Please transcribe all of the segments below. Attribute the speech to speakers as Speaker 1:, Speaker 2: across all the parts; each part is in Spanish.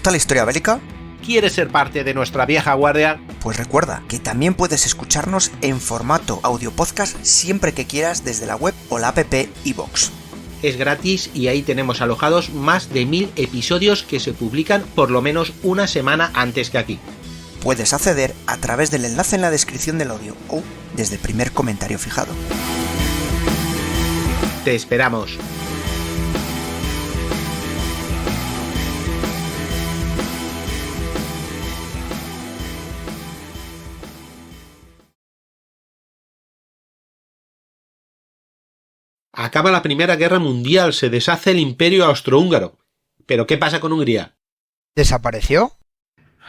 Speaker 1: gusta la historia bélica?
Speaker 2: ¿Quieres ser parte de nuestra vieja guardia?
Speaker 1: Pues recuerda que también puedes escucharnos en formato audio podcast siempre que quieras desde la web o la app iVoox.
Speaker 2: Es gratis y ahí tenemos alojados más de 1000 episodios que se publican por lo menos una semana antes que aquí.
Speaker 1: Puedes acceder a través del enlace en la descripción del audio o desde el primer comentario fijado.
Speaker 2: Te esperamos. Acaba la Primera Guerra Mundial, se deshace el Imperio Austrohúngaro. ¿Pero qué pasa con Hungría?
Speaker 3: ¿Desapareció?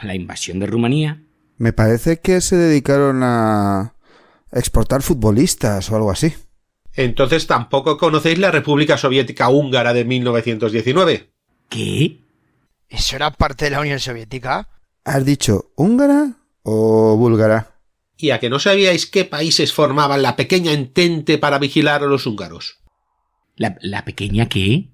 Speaker 4: La invasión de Rumanía.
Speaker 5: Me parece que se dedicaron a exportar futbolistas o algo así.
Speaker 2: Entonces tampoco conocéis la República Soviética Húngara de 1919.
Speaker 4: ¿Qué?
Speaker 3: ¿Eso era parte de la Unión Soviética?
Speaker 5: ¿Has dicho húngara o búlgara?
Speaker 2: ¿Y a que no sabíais qué países formaban la pequeña entente para vigilar a los húngaros?
Speaker 4: ¿La pequeña qué?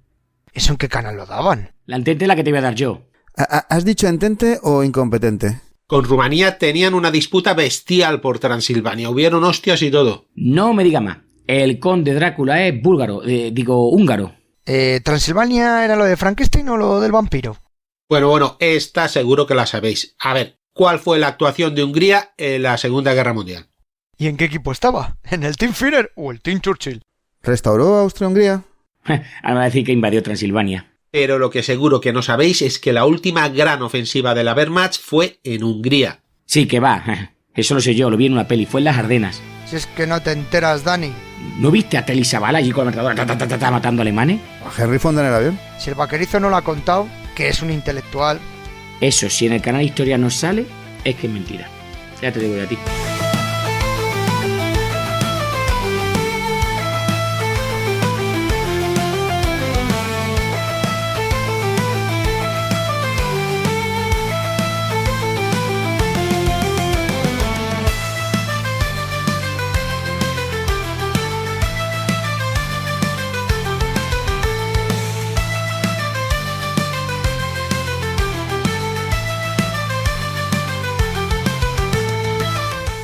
Speaker 3: ¿Eso en qué canal lo daban?
Speaker 4: La entente es la que te voy a dar yo.
Speaker 5: ¿Has dicho entente o incompetente?
Speaker 2: Con Rumanía tenían una disputa bestial por Transilvania. Hubieron hostias y todo.
Speaker 4: No me diga más. El conde Drácula es búlgaro, húngaro.
Speaker 3: ¿Transilvania era lo de Frankenstein o lo del vampiro?
Speaker 2: Bueno, esta seguro que la sabéis. A ver, ¿cuál fue la actuación de Hungría en la Segunda Guerra Mundial?
Speaker 3: ¿Y en qué equipo estaba? ¿En el Team Führer o el Team Churchill?
Speaker 5: ¿Restauró Austria-Hungría?
Speaker 4: Ahora me va a decir que invadió Transilvania.
Speaker 2: Pero lo que seguro que no sabéis es que la última gran ofensiva de la Wehrmacht fue en Hungría.
Speaker 4: Sí, que va. Eso lo sé yo, lo vi en una peli. Fue en las Ardenas.
Speaker 3: Si es que no te enteras, Dani.
Speaker 4: ¿No viste a Telly Savalas allí con la metralladora matando alemanes?
Speaker 5: ¿A Henry Fonda en el avión?
Speaker 3: Si el vaquerizo no lo ha contado, que es un intelectual.
Speaker 4: Eso, si en el canal Historia no sale, es que es mentira. Ya te digo yo a ti.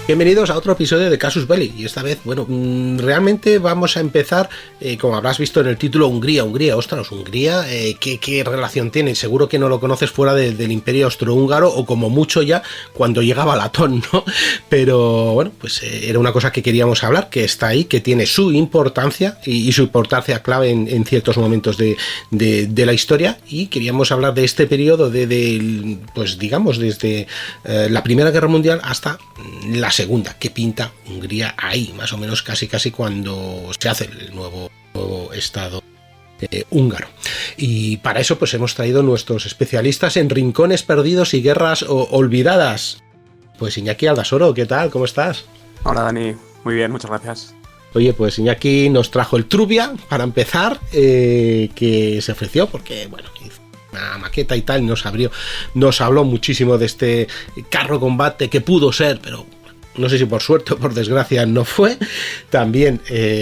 Speaker 2: Bienvenidos a otro episodio de Casus Belli, y esta vez, realmente vamos a empezar, como habrás visto en el título, Hungría, ostras, Hungría, ¿qué relación tiene? Seguro que no lo conoces fuera del Imperio Austrohúngaro, o como mucho ya cuando llegaba Latón, ¿no? Pero bueno, pues era una cosa que queríamos hablar, que está ahí, que tiene su importancia, y su importancia clave en ciertos momentos de la historia, y queríamos hablar de este periodo pues digamos, desde la Primera Guerra Mundial hasta la Segunda, que pinta Hungría ahí, más o menos casi cuando se hace el nuevo Estado húngaro. Y para eso pues hemos traído nuestros especialistas en rincones perdidos y guerras olvidadas. Pues Iñaki Aldasoro, ¿qué tal? ¿Cómo estás?
Speaker 6: Hola Dani, muy bien, muchas gracias.
Speaker 2: Oye, pues Iñaki nos trajo el Trubia para empezar, que se ofreció porque, bueno, hizo una maqueta y tal, nos habló muchísimo de este carro combate que pudo ser, pero no sé si por suerte o por desgracia no fue. También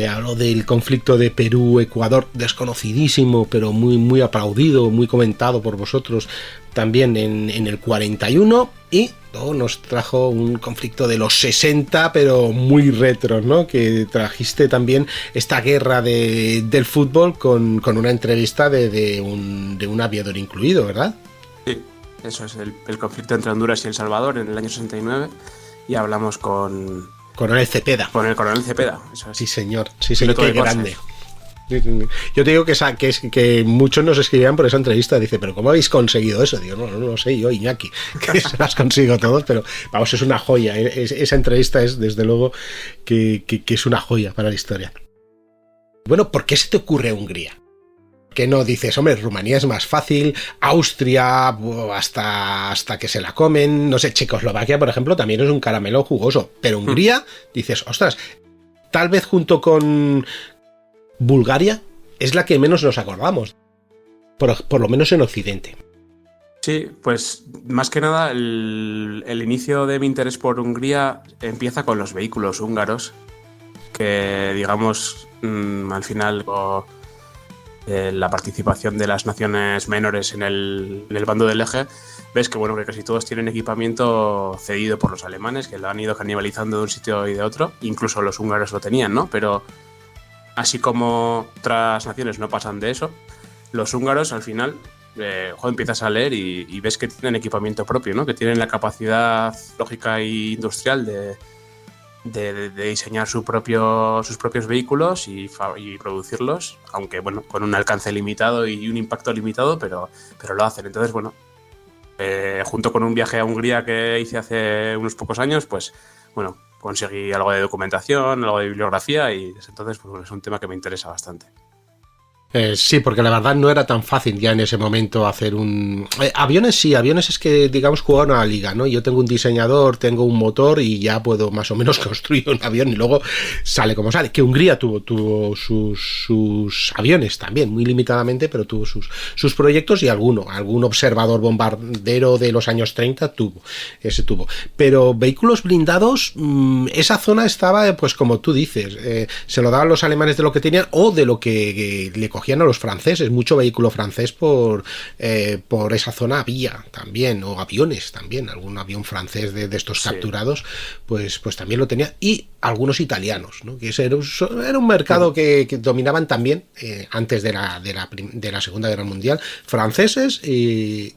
Speaker 2: habló del conflicto de Perú-Ecuador, desconocidísimo, pero muy aplaudido, muy comentado por vosotros también en el 41. Y luego nos trajo un conflicto de los 60, pero muy retro, ¿no? Que trajiste también esta guerra del fútbol con una entrevista de un aviador incluido, ¿verdad?
Speaker 6: Sí, eso es el conflicto entre Honduras y El Salvador en el año 69. Y hablamos con
Speaker 2: Coronel Cepeda.
Speaker 6: Con el Coronel Cepeda, eso es.
Speaker 2: Sí, señor,
Speaker 6: Piloto
Speaker 2: qué grande. Yo te digo que muchos nos escribían por esa entrevista. Dice, ¿pero cómo habéis conseguido eso? Digo, no lo sé yo, Iñaki, que se las consigo todos, pero vamos, es una joya. Esa entrevista es, desde luego, que es una joya para la historia. Bueno, ¿por qué se te ocurre Hungría? Que no dices, hombre, Rumanía es más fácil, Austria hasta que se la comen, no sé, Checoslovaquia, por ejemplo, también es un caramelo jugoso, pero Hungría, dices, ostras, tal vez junto con Bulgaria es la que menos nos acordamos, por lo menos en Occidente.
Speaker 6: Sí, pues más que nada el inicio de mi interés por Hungría empieza con los vehículos húngaros, que digamos al final la participación de las naciones menores en el bando del eje, ves que, bueno, que casi todos tienen equipamiento cedido por los alemanes, que lo han ido canibalizando de un sitio y de otro. Incluso los húngaros lo tenían, ¿no? Pero así como otras naciones no pasan de eso, los húngaros al final empiezas a leer y ves que tienen equipamiento propio, ¿no? Que tienen la capacidad lógica e industrial de diseñar sus propios vehículos y producirlos, aunque bueno, con un alcance limitado y un impacto limitado, pero lo hacen. Entonces, bueno, junto con un viaje a Hungría que hice hace unos pocos años, pues bueno, conseguí algo de documentación, algo de bibliografía y desde entonces pues, es un tema que me interesa bastante.
Speaker 2: Sí, porque la verdad no era tan fácil ya en ese momento hacer un... aviones sí, aviones es que, digamos, jugar una liga, ¿no? Yo tengo un diseñador, tengo un motor y ya puedo más o menos construir un avión y luego sale como sale. Que Hungría tuvo sus aviones también, muy limitadamente, pero tuvo sus proyectos y algún observador bombardero de los años 30 tuvo. Pero vehículos blindados, esa zona estaba, pues como tú dices, se lo daban los alemanes de lo que tenían o de lo que le cogían a los franceses, mucho vehículo francés por esa zona había también, o aviones también, algún avión francés de estos capturados, pues también lo tenía, y algunos italianos, ¿no? Que era un mercado que dominaban también antes de la Segunda Guerra Mundial, franceses e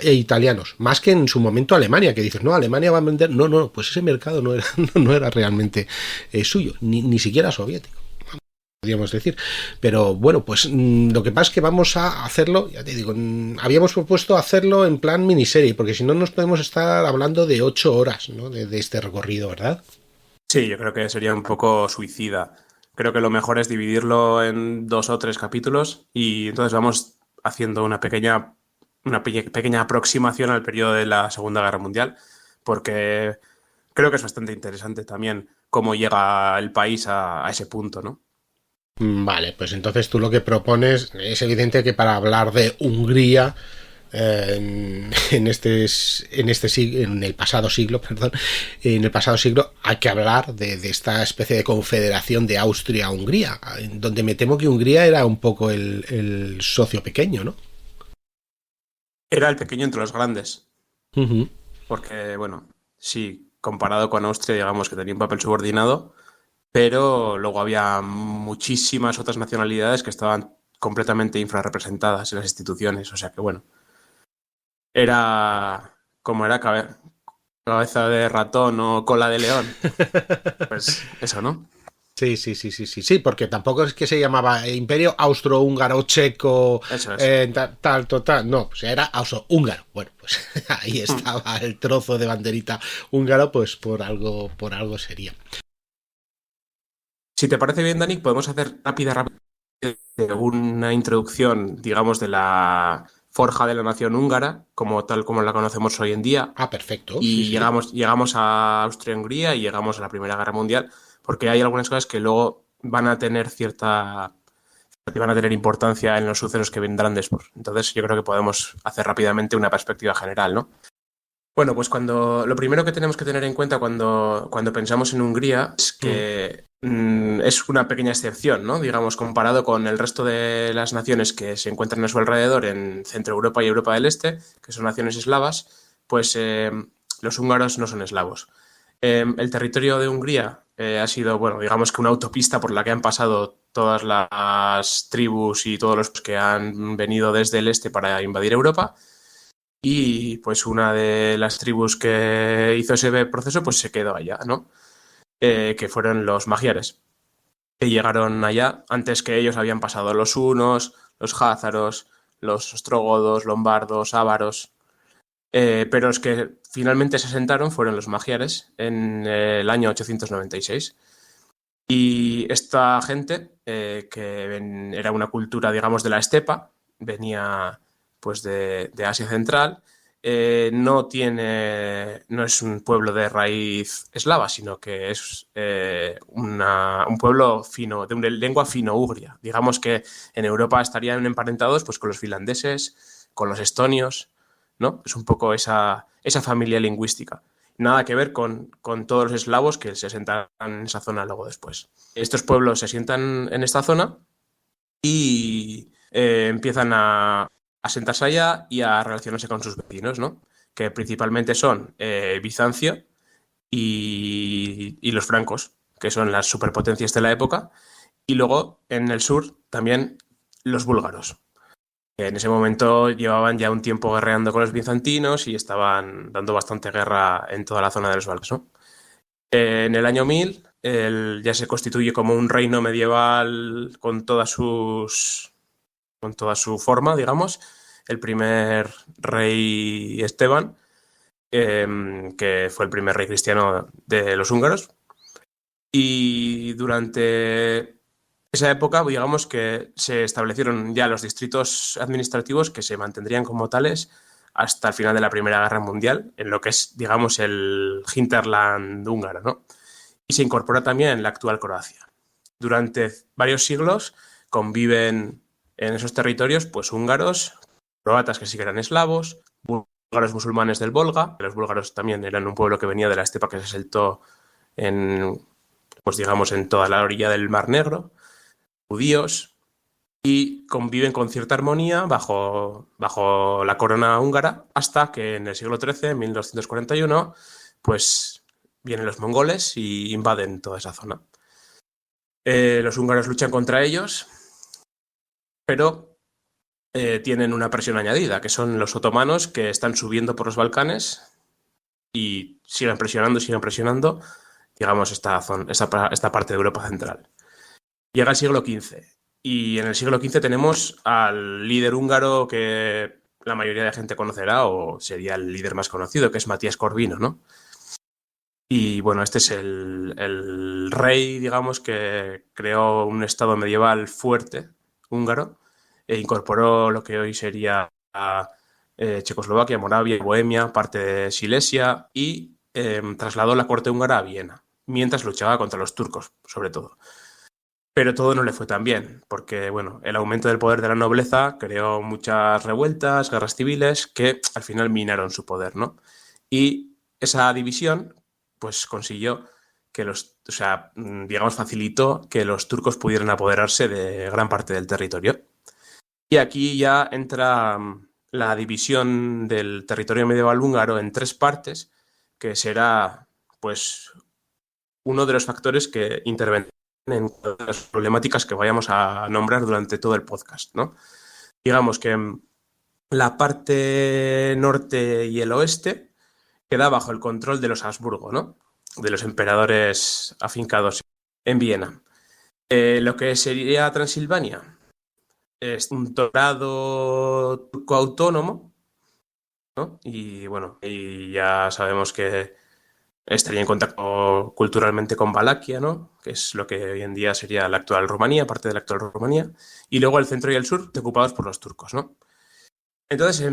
Speaker 2: italianos, más que en su momento Alemania, que dices, no, Alemania va a vender, no, pues ese mercado no era realmente suyo, ni siquiera soviético, podríamos decir. Pero bueno, pues lo que pasa es que vamos a hacerlo, ya te digo, habíamos propuesto hacerlo en plan miniserie, porque si no nos podemos estar hablando de 8 horas, ¿no? de este recorrido, ¿verdad?
Speaker 6: Sí, yo creo que sería un poco suicida. Creo que lo mejor es dividirlo en 2 o 3 capítulos y entonces vamos haciendo una pequeña aproximación al periodo de la Segunda Guerra Mundial, porque creo que es bastante interesante también cómo llega el país a ese punto, ¿no?
Speaker 2: Vale, pues entonces tú lo que propones es evidente que para hablar de Hungría en el pasado siglo hay que hablar de esta especie de confederación de Austria-Hungría, donde me temo que Hungría era un poco el socio pequeño, ¿no?
Speaker 6: Era el pequeño entre los grandes.
Speaker 2: Uh-huh.
Speaker 6: Porque, bueno, sí, comparado con Austria, digamos que tenía un papel subordinado, pero luego había muchísimas otras nacionalidades que estaban completamente infrarrepresentadas en las instituciones. O sea que, bueno, era como era cabeza de ratón o cola de león. Pues eso, ¿no?
Speaker 2: Sí, porque tampoco es que se llamaba Imperio Austrohúngaro Checo,
Speaker 6: Eso es.
Speaker 2: total, no, pues era austrohúngaro. Bueno, pues ahí estaba el trozo de banderita húngaro, pues por algo sería.
Speaker 6: Si te parece bien, Dani, podemos hacer rápida una introducción, digamos, de la forja de la nación húngara, tal como la conocemos hoy en día.
Speaker 2: Ah, perfecto.
Speaker 6: Y
Speaker 2: sí.
Speaker 6: llegamos a Austria-Hungría y llegamos a la Primera Guerra Mundial, porque hay algunas cosas que luego van a tener importancia en los sucesos que vendrán después. Entonces yo creo que podemos hacer rápidamente una perspectiva general, ¿no? Bueno, pues lo primero que tenemos que tener en cuenta cuando pensamos en Hungría es que es una pequeña excepción, ¿no? Digamos, comparado con el resto de las naciones que se encuentran a su alrededor en Centro Europa y Europa del Este, que son naciones eslavas, pues los húngaros no son eslavos. El territorio de Hungría ha sido, bueno, digamos que una autopista por la que han pasado todas las tribus y todos los que han venido desde el este para invadir Europa. Y pues una de las tribus que hizo ese proceso pues se quedó allá, ¿no? Que fueron los magiares, que llegaron allá antes que ellos. Habían pasado los hunos, los házaros, los ostrógodos, lombardos, ávaros, pero los que finalmente se asentaron fueron los magiares en el año 896. Y esta gente, que era una cultura, digamos, de la estepa, venía pues de Asia Central, no es un pueblo de raíz eslava, sino que es un pueblo fino, de una lengua fino-ugria. Digamos que en Europa estarían emparentados pues con los finlandeses, con los estonios, ¿no? Es un poco esa familia lingüística. Nada que ver con todos los eslavos que se asientan en esa zona luego después. Estos pueblos se asientan en esta zona y empiezan a asentarse allá y a relacionarse con sus vecinos, ¿no? Que principalmente son Bizancio y los francos, que son las superpotencias de la época, y luego en el sur también los búlgaros. En ese momento llevaban ya un tiempo guerreando con los bizantinos y estaban dando bastante guerra en toda la zona de los Balcanes, ¿no? En el año 1000 ya se constituye como un reino medieval con toda su forma, digamos, el primer rey Esteban, que fue el primer rey cristiano de los húngaros. Y durante esa época, digamos que se establecieron ya los distritos administrativos que se mantendrían como tales hasta el final de la Primera Guerra Mundial, en lo que es, digamos, el hinterland húngaro, ¿no? Y se incorpora también la actual Croacia. Durante varios siglos conviven en esos territorios, pues, húngaros, croatas que sí que eran eslavos, búlgaros musulmanes del Volga. Los búlgaros también eran un pueblo que venía de la estepa que se asaltó pues digamos, en toda la orilla del Mar Negro, judíos, y conviven con cierta armonía bajo la corona húngara, hasta que en el siglo XIII, en 1241, pues vienen los mongoles y invaden toda esa zona. Los húngaros luchan contra ellos, pero tienen una presión añadida, que son los otomanos, que están subiendo por los Balcanes y siguen presionando, digamos, esta parte de Europa central. Llega el siglo XV y en el siglo XV tenemos al líder húngaro que la mayoría de gente conocerá, o sería el líder más conocido, que es Matías Corvino, ¿no? Y bueno, este es el rey, digamos, que creó un estado medieval fuerte, húngaro, e incorporó lo que hoy sería Checoslovaquia, Moravia, Bohemia, parte de Silesia, y trasladó la corte húngara a Viena, mientras luchaba contra los turcos, sobre todo. Pero todo no le fue tan bien, porque bueno, el aumento del poder de la nobleza creó muchas revueltas, guerras civiles, que al final minaron su poder, ¿no? Y esa división, pues consiguió que digamos, facilitó que los turcos pudieran apoderarse de gran parte del territorio. Y aquí ya entra la división del territorio medieval húngaro en 3 partes, que será, pues, uno de los factores que intervendrán en las problemáticas que vayamos a nombrar durante todo el podcast, ¿no? Digamos que la parte norte y el oeste queda bajo el control de los Habsburgo, ¿no? De los emperadores afincados en Viena. Lo que sería Transilvania es un dorado turco autónomo, ¿no? Y bueno, y ya sabemos que estaría en contacto culturalmente con Valaquia, ¿no? Que es lo que hoy en día sería la actual Rumanía, parte de la actual Rumanía, y luego el centro y el sur ocupados por los turcos, ¿no? Entonces,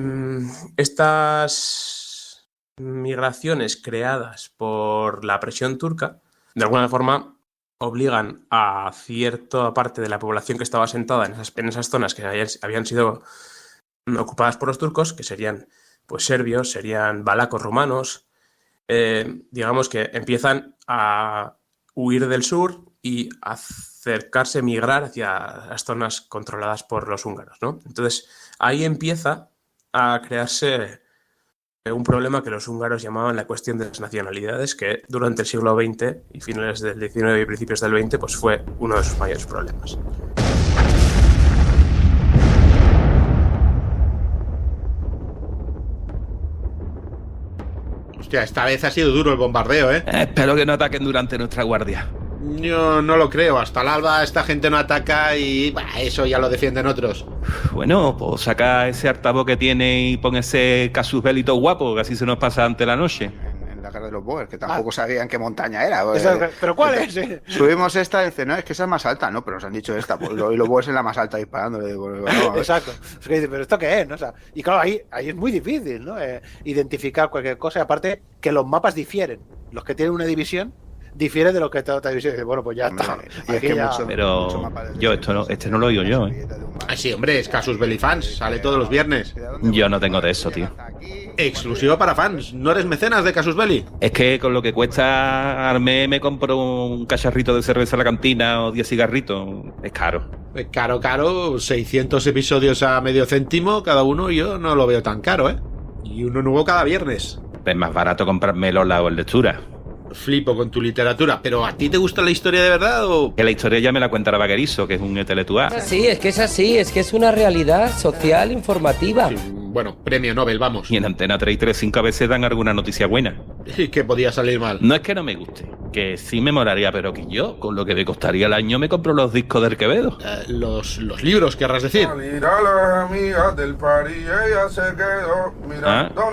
Speaker 6: estas migraciones creadas por la presión turca, de alguna forma obligan a cierta parte de la población que estaba asentada en esas zonas que habían sido ocupadas por los turcos, que serían, pues, serbios, serían valacos romanos, digamos que empiezan a huir del sur y acercarse, migrar hacia las zonas controladas por los húngaros, ¿no? Entonces, ahí empieza a crearse un problema que los húngaros llamaban la cuestión de las nacionalidades, que durante el siglo XX y finales del XIX y principios del XX, pues fue uno de sus mayores problemas.
Speaker 2: Hostia, esta vez ha sido duro el bombardeo, ¿eh?
Speaker 7: Espero que no ataquen durante nuestra guardia.
Speaker 2: Yo no lo creo. Hasta el alba esta gente no ataca y eso ya lo defienden otros.
Speaker 7: Bueno, pues saca ese altavoz que tiene y pon ese casus belli todo guapo, que así se nos pasa ante la noche.
Speaker 5: En la cara de los Boers, que tampoco sabían qué montaña era.
Speaker 3: ¿Pero cuál es?
Speaker 5: Subimos esta y dice, no, es que esa es más alta. No, pero nos han dicho esta. Pues, y los Boers en la más alta disparando. No,
Speaker 3: exacto. Es que dice, ¿pero esto qué es? ¿No? O sea, y claro, ahí es muy difícil, ¿no? Identificar cualquier cosa. Y aparte, que los mapas difieren. Los que tienen una división difiere de lo que está otra división. Dice, bueno, pues ya está.
Speaker 5: Y es que
Speaker 3: ya...
Speaker 7: Pero yo este no lo oigo yo, ¿eh?
Speaker 2: Ah, sí, hombre, es Casus Belli Fans. Sale todos los viernes.
Speaker 7: Yo no tengo de eso, tío.
Speaker 2: Exclusivo para fans. ¿No eres mecenas de Casus Belli?
Speaker 7: Es que con lo que cuesta al mes me compro un cacharrito de cerveza a la cantina o 10 cigarritos. Es caro.
Speaker 2: Caro, 600 episodios a medio céntimo cada uno, yo no lo veo tan caro, ¿eh? Y uno nuevo cada viernes.
Speaker 7: Es más barato comprarme Lola o el lectura.
Speaker 2: Flipo con tu literatura, pero ¿a ti te gusta la historia de verdad o...?
Speaker 7: Que la historia ya me la cuenta Vaquerizo, que es un intelectual.
Speaker 8: Sí, es que es así, es que es una realidad social informativa.
Speaker 2: Sí, bueno, premio Nobel, vamos.
Speaker 7: Y en Antena 3 y 3.5 a veces dan alguna noticia buena.
Speaker 2: ¿Y qué podía salir mal?
Speaker 7: No es que no me guste, que sí me molaría, pero que yo, con lo que me costaría el año, me compro los discos del Quevedo.
Speaker 2: Los libros, querrás decir.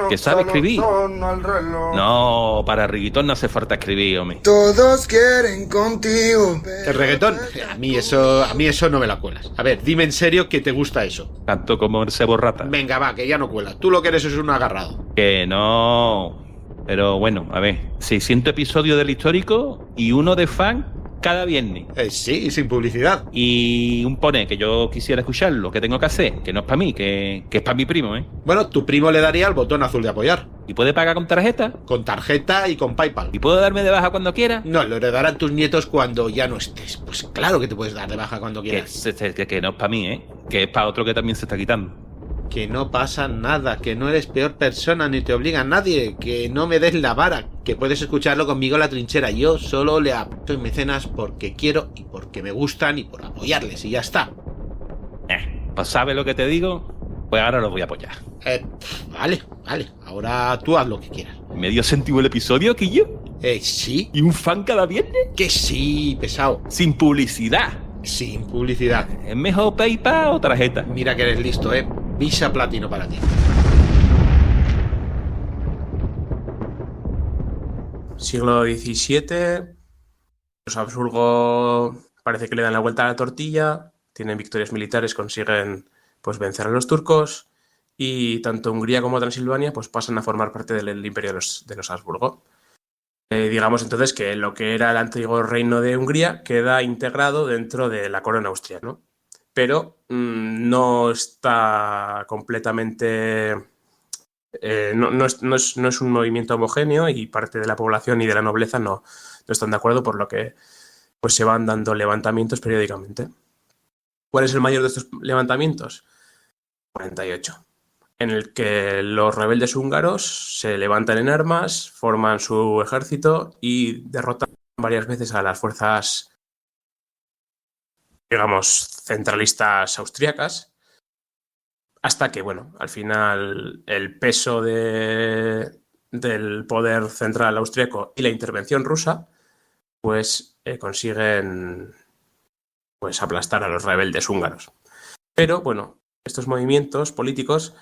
Speaker 7: ¿Que sabe escribir? No, para reggaetón no hace falta escribir, hombre.
Speaker 9: Todos quieren contigo.
Speaker 2: ¿El reggaetón? A mí eso no me la cuelas. A ver, dime en serio que te gusta eso.
Speaker 7: Tanto como el Sebo Rata.
Speaker 2: Venga, va, que ya no cuela. Tú lo que eres es un agarrado.
Speaker 7: Que no... Pero bueno, a ver, 600 episodios del histórico y uno de fan cada viernes.
Speaker 2: Sí, sin publicidad.
Speaker 7: Y un pone que yo quisiera escucharlo, que tengo que hacer, que no es para mí, que es para mi primo, ¿eh?
Speaker 2: Bueno, tu primo le daría el botón azul de apoyar.
Speaker 7: ¿Y puede pagar con tarjeta?
Speaker 2: Con tarjeta y con PayPal.
Speaker 7: ¿Y puedo darme de baja cuando quiera?
Speaker 2: No, lo heredarán tus nietos cuando ya no estés. Pues claro que te puedes dar de baja cuando quieras.
Speaker 7: Que no es para mí, ¿eh? Que es para otro que también se está quitando.
Speaker 2: Que no pasa nada, que no eres peor persona ni te obliga a nadie, que no me des la vara, que puedes escucharlo conmigo en la trinchera. Yo solo le apoyo en mecenas porque quiero y porque me gustan y por apoyarles y ya está.
Speaker 7: Pues ¿sabes lo que te digo? Pues ahora los voy a apoyar.
Speaker 2: Vale, ahora tú haz lo que quieras.
Speaker 7: ¿Medio céntimo el episodio, Quillo?
Speaker 2: Sí.
Speaker 7: ¿Y un fan cada viernes?
Speaker 2: Que sí, pesado.
Speaker 7: Sin publicidad.
Speaker 2: Sin publicidad.
Speaker 7: ¿Es mejor PayPal o tarjeta?
Speaker 2: Mira que eres listo, Visa Platino para ti.
Speaker 6: Siglo XVII, los Habsburgo parece que le dan la vuelta a la tortilla, tienen victorias militares, consiguen pues vencer a los turcos y tanto Hungría como Transilvania pues pasan a formar parte del imperio de los Habsburgo. Digamos entonces que lo que era el antiguo reino de Hungría queda integrado dentro de la corona austria, ¿no? Pero no está completamente... no es un movimiento homogéneo y parte de la población y de la nobleza no están de acuerdo, por lo que pues se van dando levantamientos periódicamente. ¿Cuál es el mayor de estos levantamientos? 48, en el que los rebeldes húngaros se levantan en armas, forman su ejército y derrotan varias veces a las fuerzas, digamos, centralistas austriacas, hasta que, bueno, al final el peso del poder central austriaco y la intervención rusa, pues consiguen pues aplastar a los rebeldes húngaros. Pero, bueno, estos movimientos políticos,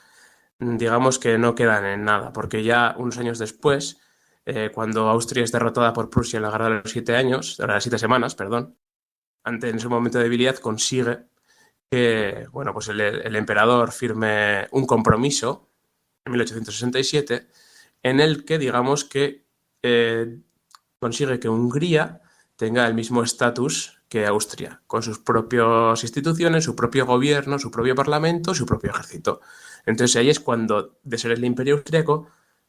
Speaker 6: digamos que no quedan en nada, porque ya unos años después, cuando Austria es derrotada por Prusia en la guerra de los 7 semanas, ante en ese momento de debilidad consigue que bueno, pues el emperador firme un compromiso en 1867 en el que digamos que consigue que Hungría tenga el mismo estatus que Austria, con sus propias instituciones, su propio gobierno, su propio parlamento, su propio ejército. Entonces ahí es cuando, de ser el imperio austriaco,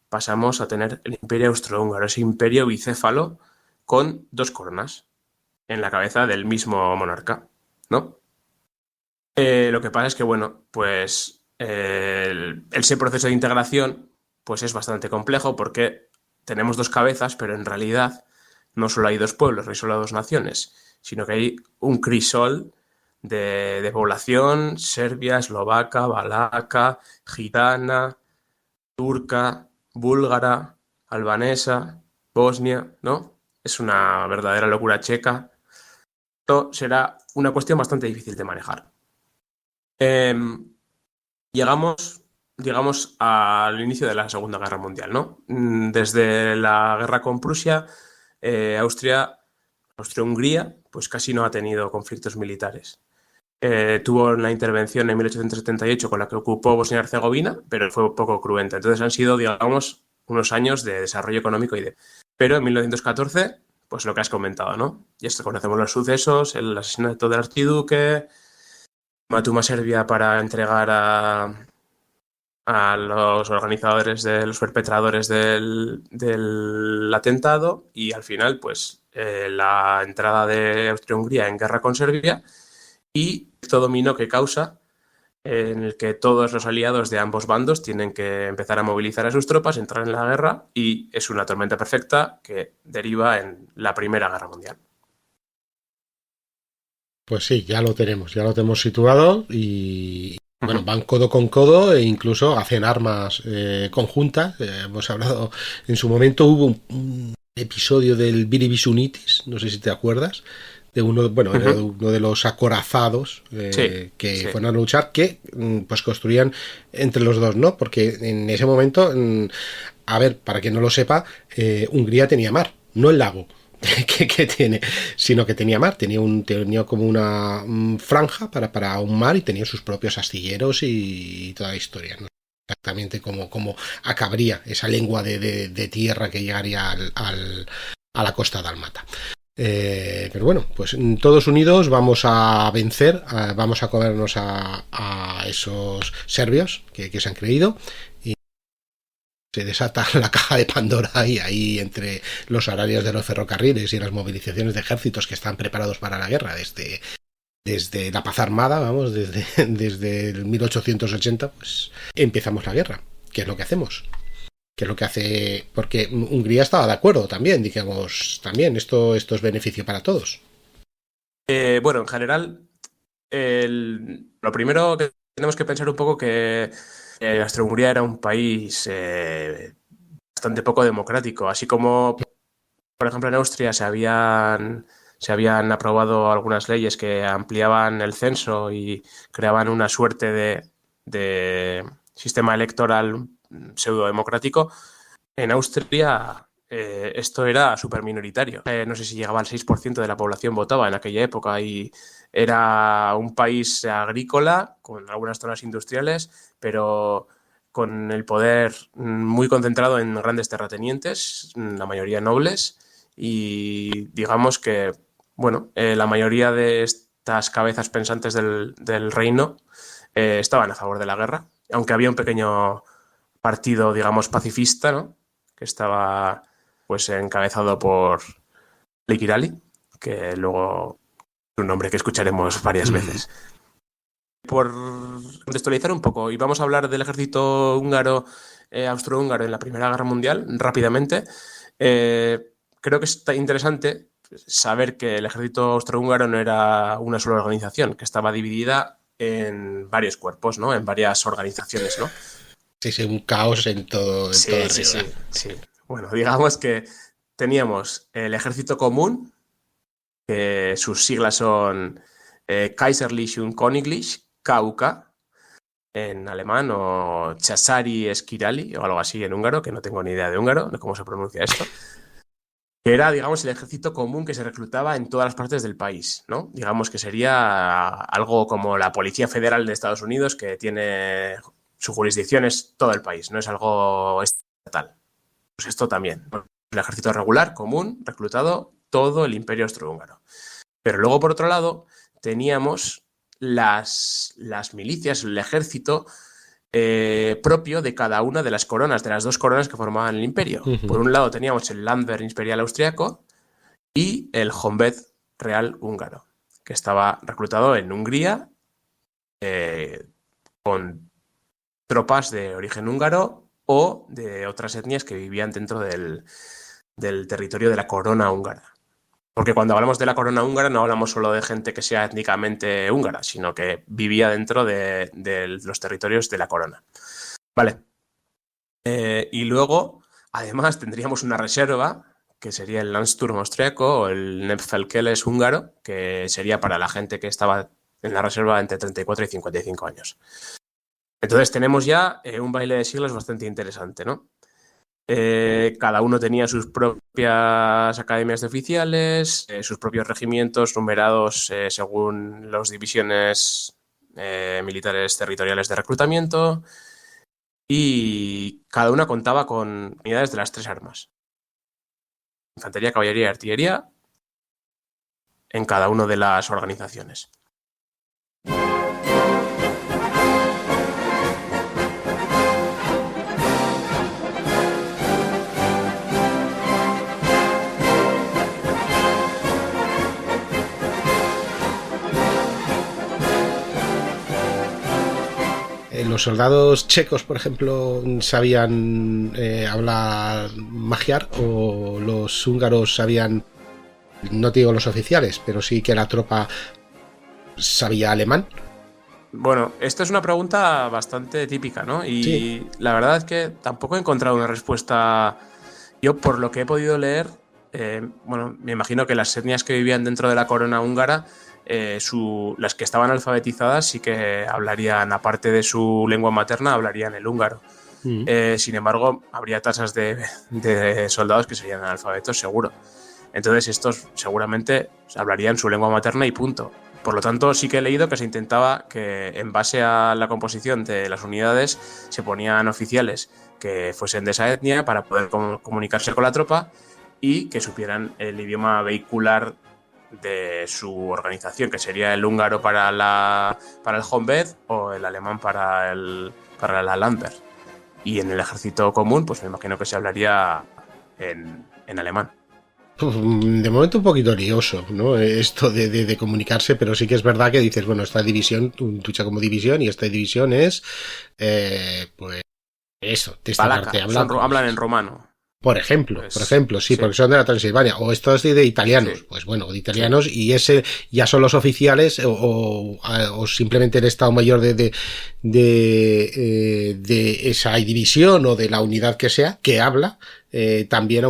Speaker 6: pasamos a tener el imperio austrohúngaro, ese imperio bicéfalo con dos coronas en la cabeza del mismo monarca, ¿no? Lo que pasa es que, bueno, pues ese proceso de integración pues es bastante complejo porque tenemos dos cabezas, pero en realidad no solo hay dos pueblos, no hay solo dos naciones, sino que hay un crisol de población serbia, eslovaca, valaca, gitana, turca, búlgara, albanesa, bosnia, ¿no? Es una verdadera locura checa. Esto será una cuestión bastante difícil de manejar. Llegamos, digamos, al inicio de la Segunda Guerra Mundial, ¿no? Desde la guerra con Prusia, Austria-Hungría, pues casi no ha tenido conflictos militares. Tuvo una intervención en 1878 con la que ocupó Bosnia y Herzegovina, pero fue poco cruenta. Entonces han sido, digamos, unos años de desarrollo económico Pero en 1914, pues lo que has comentado, ¿no? Y esto conocemos los sucesos, el asesinato del archiduque, Matuma Serbia para entregar a los organizadores, los perpetradores del atentado y al final, pues la entrada de Austria-Hungría en guerra con Serbia y efecto dominó que causa, en el que todos los aliados de ambos bandos tienen que empezar a movilizar a sus tropas, entrar en la guerra, y es una tormenta perfecta que deriva en la Primera Guerra Mundial.
Speaker 2: Pues sí, ya lo tenemos situado y bueno, van codo con codo e incluso hacen armas conjuntas. Hemos hablado, en su momento hubo un episodio del Biribisunitis, no sé si te acuerdas, de uno, bueno, era uno de los acorazados que fueron a luchar, que pues construían entre los dos, ¿no? Porque en ese momento, a ver, para quien no lo sepa, Hungría tenía mar, no el lago que tiene, sino que tenía mar, tenía como una franja para un mar y tenía sus propios astilleros y toda la historia, ¿no? Exactamente como acabaría esa lengua de tierra que llegaría a la costa dálmata. Pero bueno, pues todos unidos vamos a vencer, vamos a comernos a esos serbios que se han creído, y se desata la caja de Pandora ahí entre los horarios de los ferrocarriles y las movilizaciones de ejércitos que están preparados para la guerra desde la paz armada, vamos, desde el 1880, pues empezamos la guerra. ¿Qué es lo que hacemos? ¿Qué es lo que hace? Porque Hungría estaba de acuerdo también, digamos, también esto es beneficio para todos.
Speaker 6: Bueno, en general, lo primero que tenemos que pensar un poco que Austria-Hungría era un país bastante poco democrático, así como, por ejemplo, en Austria se habían aprobado algunas leyes que ampliaban el censo y creaban una suerte de sistema electoral pseudo-democrático. En Austria esto era súper minoritario. No sé si llegaba al 6% de la población votaba en aquella época, y era un país agrícola con algunas zonas industriales, pero con el poder muy concentrado en grandes terratenientes, la mayoría nobles, y digamos que, bueno, la mayoría de estas cabezas pensantes del reino estaban a favor de la guerra, aunque había un pequeño partido, digamos, pacifista, ¿no?, que estaba pues encabezado por Likirali, que luego es un nombre que escucharemos varias veces. Por contextualizar un poco, y vamos a hablar del ejército húngaro, austrohúngaro en la Primera Guerra Mundial rápidamente. Creo que está interesante saber que el ejército austrohúngaro no era una sola organización, que estaba dividida en varios cuerpos, ¿no?, en varias organizaciones, ¿no?
Speaker 2: Sí, un caos en toda regla.
Speaker 6: Sí. Bueno, digamos que teníamos el ejército común, que sus siglas son Kaiserlich und Königlich, KUK en alemán, o Chasari Skirali o algo así en húngaro, que no tengo ni idea de húngaro, de cómo se pronuncia esto. Que era, digamos, el ejército común que se reclutaba en todas las partes del país, ¿no? Digamos que sería algo como la Policía Federal de Estados Unidos, que tiene su jurisdicción es todo el país, no es algo estatal. Pues esto también, el ejército regular, común, reclutado todo el Imperio Austrohúngaro. Pero luego, por otro lado, teníamos las milicias, el ejército propio de cada una de las coronas, de las dos coronas que formaban el imperio. Por un lado teníamos el Landwehr imperial austriaco y el Honved real húngaro, que estaba reclutado en Hungría con tropas de origen húngaro o de otras etnias que vivían dentro del territorio de la corona húngara. Porque cuando hablamos de la corona húngara no hablamos solo de gente que sea étnicamente húngara, sino que vivía dentro de los territorios de la corona. Vale. Y luego, además, tendríamos una reserva, que sería el Landsturm austriaco o el Nepfelkeles húngaro, que sería para la gente que estaba en la reserva entre 34 y 55 años. Entonces tenemos ya un baile de siglos bastante interesante, ¿no? Cada uno tenía sus propias academias de oficiales, sus propios regimientos numerados según las divisiones militares territoriales de reclutamiento, y cada una contaba con unidades de las tres armas: infantería, caballería y artillería en cada una de las organizaciones.
Speaker 2: los soldados checos, por ejemplo, sabían hablar magiar, o los húngaros sabían, no te digo los oficiales, pero sí que la tropa sabía alemán.
Speaker 6: Bueno, esta es una pregunta bastante típica, ¿no? Y
Speaker 2: Sí.
Speaker 6: la verdad es que tampoco he encontrado una respuesta. Yo, por lo que he podido leer, bueno, me imagino que las etnias que vivían dentro de la corona húngara, las que estaban alfabetizadas sí que hablarían, aparte de su lengua materna, hablarían el húngaro. Sin embargo, habría tasas de soldados que serían analfabetos, seguro. Entonces estos seguramente hablarían su lengua materna y punto. Por lo tanto, sí que he leído que se intentaba que, en base a la composición de las unidades, se ponían oficiales que fuesen de esa etnia para poder comunicarse con la tropa y que supieran el idioma vehicular de su organización, que sería el húngaro para el Honved o el alemán para la Landwehr. Y en el ejército común, pues me imagino que se hablaría en alemán.
Speaker 2: De momento un poquito lioso, ¿no? Esto de comunicarse, pero sí que es verdad que dices, bueno, esta división, tú lucha como división, y esta división es, pues, eso, de esta
Speaker 6: Palaca,
Speaker 2: parte
Speaker 6: hablan en romano.
Speaker 2: Por ejemplo, sí, porque son de la Transilvania, o estos de italianos, pues bueno, de italianos, y ese ya son los oficiales, o simplemente el Estado Mayor de esa división o de la unidad que sea, que habla también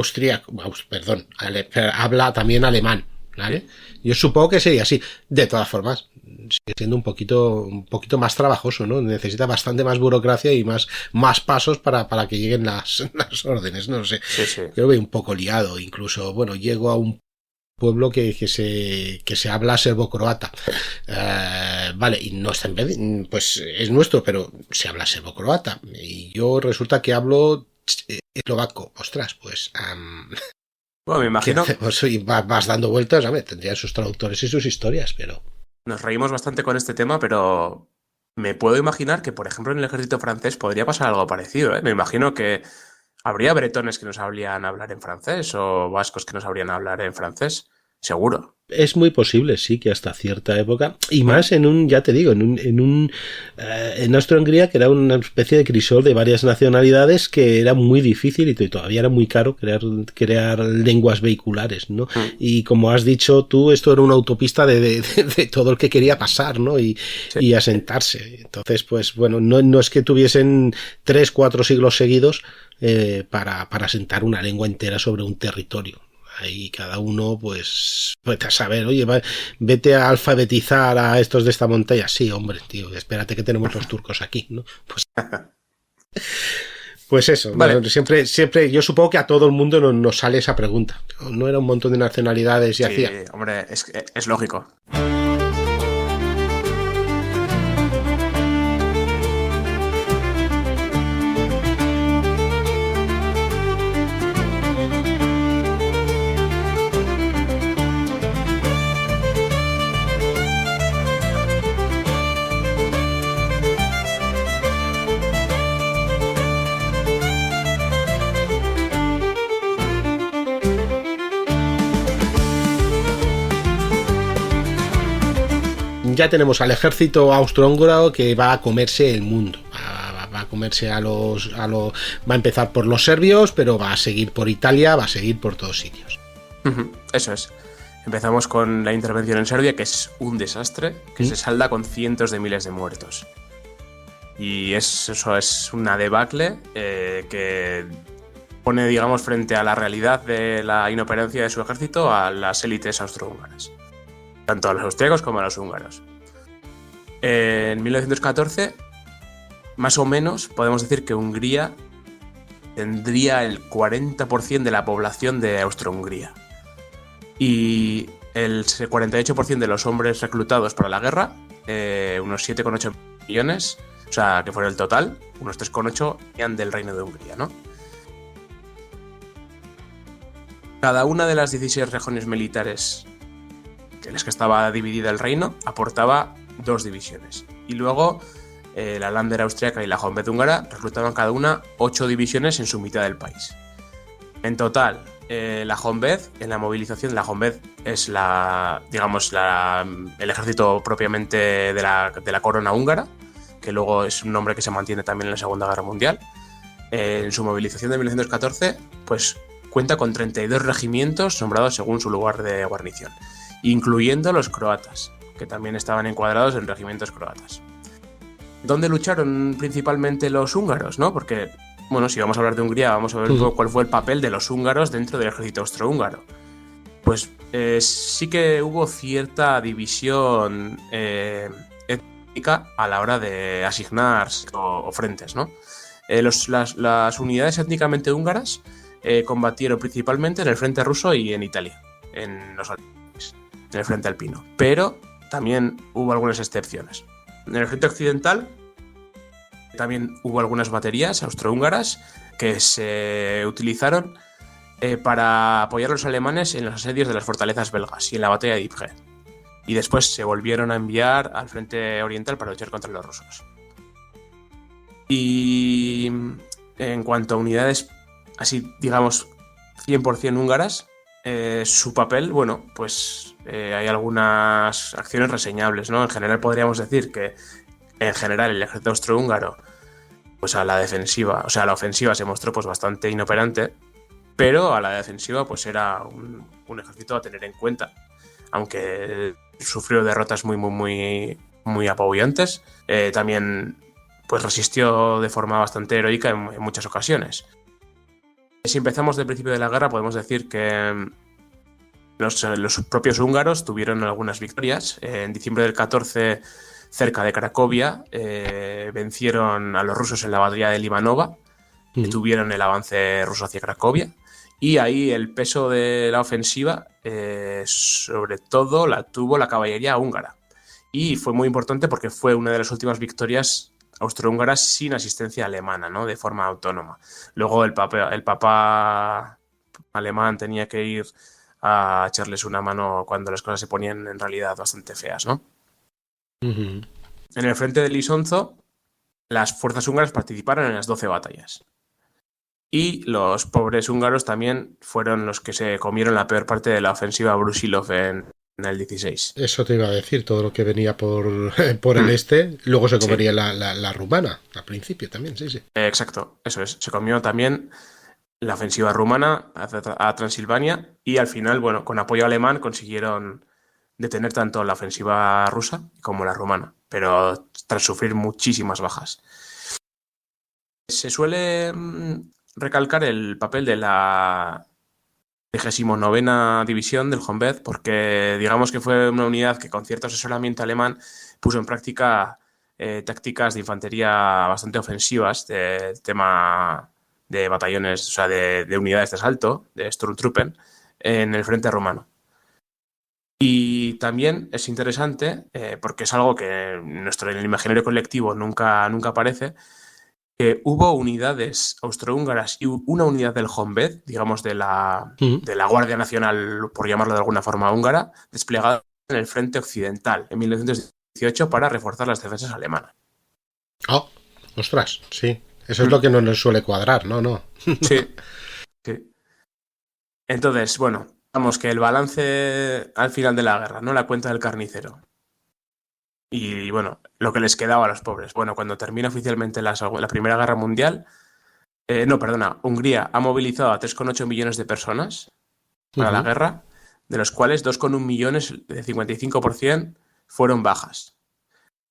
Speaker 2: habla también alemán, ¿vale? Yo supongo que sería así. De todas formas, sigue siendo un poquito más trabajoso, ¿no? Necesita bastante más burocracia y más pasos para que lleguen las órdenes, no sé.
Speaker 6: Sí.
Speaker 2: Yo lo veo un poco liado, incluso, bueno, llego a un pueblo que se habla serbo-croata. Vale, y no está pues es nuestro, pero se habla serbo-croata. Y yo resulta que hablo eslovaco. Ostras, pues...
Speaker 6: Bueno, me imagino...
Speaker 2: Y vas dando vueltas, a ver, tendrían sus traductores y sus historias, pero...
Speaker 6: Nos reímos bastante con este tema, pero me puedo imaginar que, por ejemplo, en el ejército francés podría pasar algo parecido, ¿eh? Me imagino que habría bretones que no sabrían hablar en francés o vascos que no sabrían hablar en francés, seguro.
Speaker 2: Es muy posible, sí, que hasta cierta época, y más ya te digo, en Austria-Hungría, que era una especie de crisol de varias nacionalidades, que era muy difícil y todavía era muy caro crear lenguas vehiculares, ¿no? Y como has dicho tú, esto era una autopista de todo el que quería pasar, ¿no? Y asentarse. Entonces, pues bueno, no es que tuviesen 3-4 siglos seguidos para asentar una lengua entera sobre un territorio. Ahí cada uno, pues a saber, oye, vete a alfabetizar a estos de esta montaña. Sí, hombre, tío, espérate que tenemos los turcos aquí, ¿no? Pues eso,
Speaker 6: vale.
Speaker 2: ¿no? Siempre, yo supongo que a todo el mundo nos sale esa pregunta. No era un montón de nacionalidades y hacía.
Speaker 6: Sí, hombre, es lógico.
Speaker 2: Ya tenemos al ejército austrohúngaro que va a comerse el mundo. Va a comerse va a empezar por los serbios, pero va a seguir por Italia, va a seguir por todos sitios.
Speaker 6: Eso es. Empezamos con la intervención en Serbia, que es un desastre, que se salda con cientos de miles de muertos. Y eso es una debacle que pone, digamos, frente a la realidad de la inoperancia de su ejército a las élites austrohúngaras, tanto a los austríacos como a los húngaros. En 1914, más o menos, podemos decir que Hungría tendría el 40% de la población de Austro-Hungría. Y el 48% de los hombres reclutados para la guerra, unos 7,8 millones, o sea, que fuera el total, unos 3,8 eran del Reino de Hungría, ¿no? Cada una de las 16 regiones militares en las que estaba dividida el reino aportaba 2 divisiones. Y luego la Landwehr austriaca y la Honved húngara reclutaban cada una 8 divisiones en su mitad del país. En total, la Honved, en la movilización, la Honved es el ejército propiamente de la corona húngara, que luego es un nombre que se mantiene también en la Segunda Guerra Mundial, en su movilización de 1914, pues cuenta con 32 regimientos nombrados según su lugar de guarnición, incluyendo los croatas, que también estaban encuadrados en regimientos croatas. ¿Dónde lucharon principalmente los húngaros, no? Porque, bueno, si vamos a hablar de Hungría, vamos a ver un poco cuál fue el papel de los húngaros dentro del ejército austrohúngaro. Pues sí que hubo cierta división étnica a la hora de asignar o frentes, ¿no? Las unidades étnicamente húngaras combatieron principalmente en el frente ruso y en Italia, en los Alpes, en el frente alpino. Pero también hubo algunas excepciones. En el frente occidental también hubo algunas baterías austrohúngaras que se utilizaron para apoyar a los alemanes en los asedios de las fortalezas belgas y en la batalla de Ypres. Y después se volvieron a enviar al frente oriental para luchar contra los rusos. Y en cuanto a unidades así, digamos, 100% húngaras, su papel, bueno, pues hay algunas acciones reseñables, ¿no? En general podríamos decir que en general el ejército austrohúngaro, pues a la defensiva, o sea, a la ofensiva se mostró pues bastante inoperante, pero a la defensiva pues era un ejército a tener en cuenta, aunque sufrió derrotas muy apabullantes, también pues resistió de forma bastante heroica en muchas ocasiones. Si empezamos del principio de la guerra, podemos decir que los propios húngaros tuvieron algunas victorias. En diciembre del 14, cerca de Cracovia, vencieron a los rusos en la batalla de Limanova, detuvieron el avance ruso hacia Cracovia, y ahí el peso de la ofensiva, sobre todo, la tuvo la caballería húngara. Y fue muy importante porque fue una de las últimas victorias austrohúngaras sin asistencia alemana, ¿no? De forma autónoma. Luego el papa alemán tenía que ir a echarles una mano cuando las cosas se ponían en realidad bastante feas, ¿no? En el frente de Lisonzo, las fuerzas húngaras participaron en las 12 batallas. Y los pobres húngaros también fueron los que se comieron la peor parte de la ofensiva Brusilov en el 16.
Speaker 2: Eso te iba a decir, todo lo que venía por el este, luego se comería la rumana, al principio también, sí.
Speaker 6: Exacto, eso es. Se comió también la ofensiva rumana a Transilvania y al final, bueno, con apoyo alemán consiguieron detener tanto la ofensiva rusa como la rumana, pero tras sufrir muchísimas bajas. Se suele recalcar el papel de la 29ª División del Honved, porque digamos que fue una unidad que con cierto asesoramiento alemán puso en práctica tácticas de infantería bastante ofensivas, de tema de batallones, o sea, de unidades de asalto, de Sturmtruppen, en el frente rumano. Y también es interesante, porque es algo que en el imaginario colectivo nunca aparece, que hubo unidades austrohúngaras y una unidad del Honved, digamos de la Guardia Nacional, por llamarlo de alguna forma húngara, desplegada en el frente occidental en 1918 para reforzar las defensas alemanas.
Speaker 2: ¡Oh! ¡Ostras! Sí. Eso es lo que no nos suele cuadrar, ¿no?
Speaker 6: Sí. Entonces, bueno, vamos, que el balance al final de la guerra, ¿no? La cuenta del carnicero. Y bueno, lo que les quedaba a los pobres. Bueno, cuando termina oficialmente la Primera Guerra Mundial, Hungría ha movilizado a 3,8 millones de personas para la guerra, de los cuales 2,1 millones, de 55%, fueron bajas.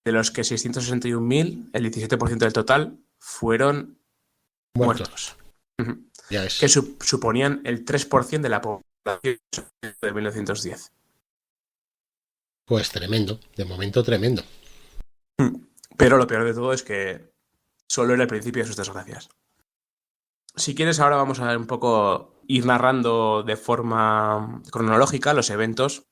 Speaker 6: De los que 661.000, el 17% del total, fueron muertos.
Speaker 2: Ya es.
Speaker 6: Que suponían el 3% de la población de 1910.
Speaker 2: Pues tremendo, de momento tremendo.
Speaker 6: Pero lo peor de todo es que solo era el principio de sus desgracias. Si quieres, ahora vamos a un poco ir narrando de forma cronológica los eventos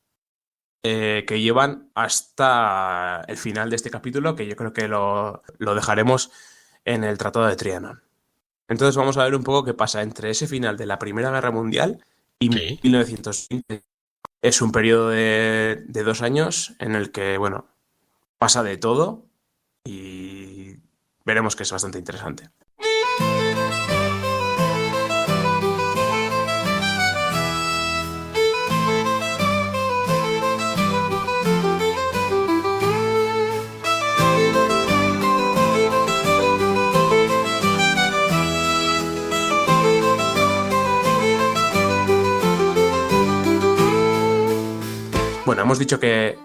Speaker 6: que llevan hasta el final de este capítulo, que yo creo que lo dejaremos en el Tratado de Trianon. Entonces vamos a ver un poco qué pasa entre ese final de la Primera Guerra Mundial y 1920. Es un periodo de 2 años en el que, bueno, pasa de todo y veremos que es bastante interesante. Bueno, hemos dicho que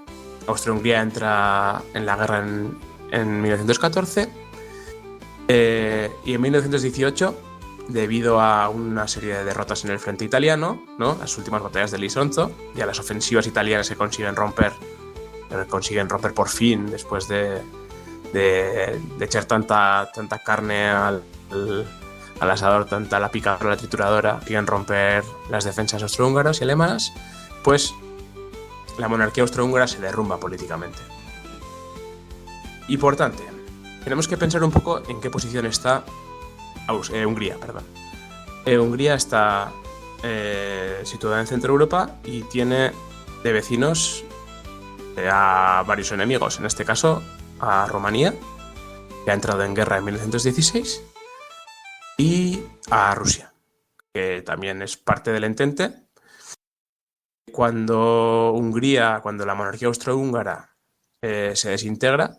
Speaker 6: Austria-Hungría entra en la guerra en 1914 y en 1918, debido a una serie de derrotas en el frente italiano, ¿no? Las últimas batallas de Lisonzo y a las ofensivas italianas que consiguen romper por fin después de echar tanta carne al asador, tanta la picadora, la trituradora, consiguen romper las defensas austrohúngaras y alemanas, pues la monarquía austrohúngara se derrumba políticamente. Importante, tenemos que pensar un poco en qué posición está Hungría. Hungría está situada en Centro Europa y tiene de vecinos a varios enemigos, en este caso a Rumanía, que ha entrado en guerra en 1916, y a Rusia, que también es parte del Entente. Cuando la monarquía austrohúngara se desintegra,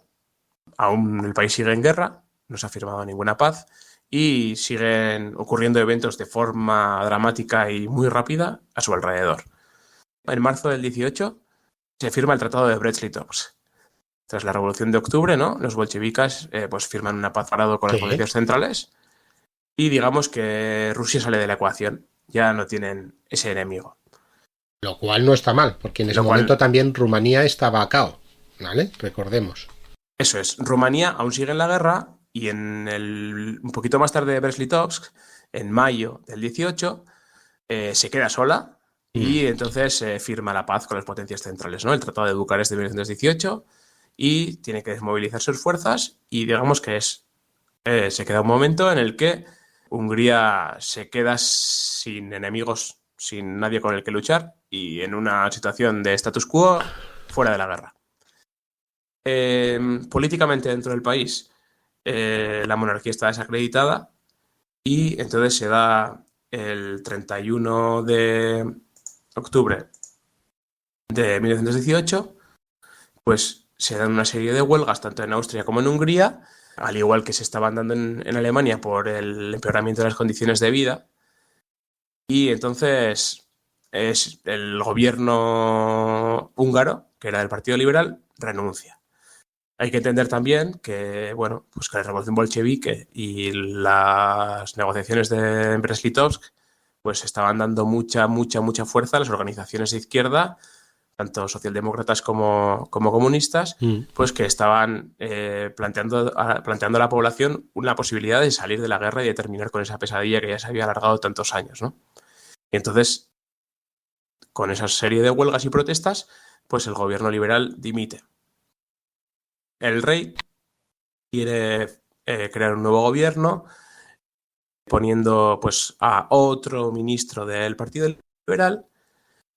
Speaker 6: aún el país sigue en guerra, no se ha firmado ninguna paz y siguen ocurriendo eventos de forma dramática y muy rápida a su alrededor. En marzo del 18 se firma el Tratado de Brest-Litovsk. Tras la Revolución de Octubre, ¿no? Los bolcheviques pues firman una paz parado con las potencias centrales y digamos que Rusia sale de la ecuación. Ya no tienen ese enemigo.
Speaker 2: Lo cual no está mal, porque en ese momento también Rumanía estaba a cao, ¿vale? Recordemos.
Speaker 6: Eso es. Rumanía aún sigue en la guerra y un poquito más tarde de Brest-Litovsk, en mayo del 18, se queda sola y entonces se firma la paz con las potencias centrales, ¿no? El Tratado de Bucarest de 1918, y tiene que desmovilizar sus fuerzas y digamos que se queda un momento en el que Hungría se queda sin enemigos, sin nadie con el que luchar y en una situación de status quo fuera de la guerra. Políticamente dentro del país la monarquía está desacreditada y entonces se da el 31 de octubre de 1918, pues se dan una serie de huelgas tanto en Austria como en Hungría, al igual que se estaban dando en Alemania por el empeoramiento de las condiciones de vida, y entonces el gobierno húngaro, que era del Partido Liberal, renuncia. Hay que entender también que, bueno, pues que la revolución bolchevique y las negociaciones de Brest-Litovsk pues estaban dando mucha fuerza a las organizaciones de izquierda, tanto socialdemócratas como comunistas, pues que estaban planteando a la población una posibilidad de salir de la guerra y de terminar con esa pesadilla que ya se había alargado tantos años, ¿no? Y entonces, con esa serie de huelgas y protestas, pues el gobierno liberal dimite. El rey quiere crear un nuevo gobierno, poniendo pues a otro ministro del Partido Liberal,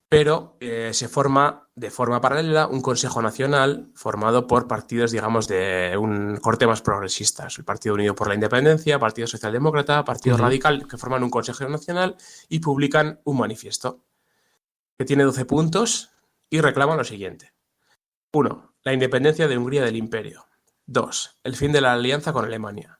Speaker 6: pero se forma de forma paralela un Consejo Nacional formado por partidos, digamos, de un corte más progresista. El Partido Unido por la Independencia, Partido Socialdemócrata, Partido Radical, que forman un Consejo Nacional y publican un manifiesto que tiene 12 puntos y reclama lo siguiente. 1. La independencia de Hungría del Imperio. 2. El fin de la alianza con Alemania.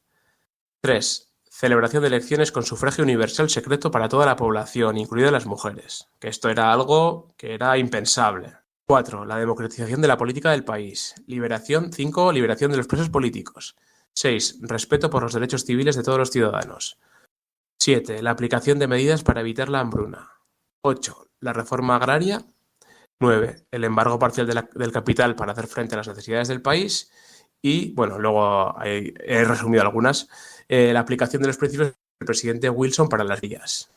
Speaker 6: 3. Celebración de elecciones con sufragio universal secreto para toda la población, incluidas las mujeres, que esto era algo que era impensable. 4. La democratización de la política del país. 5. Liberación de los presos políticos. 6. Respeto por los derechos civiles de todos los ciudadanos. 7. La aplicación de medidas para evitar la hambruna. 8. La reforma agraria. 9. El embargo parcial del capital para hacer frente a las necesidades del país. Y, bueno, luego he resumido algunas. La aplicación de los principios del presidente Wilson para las vías.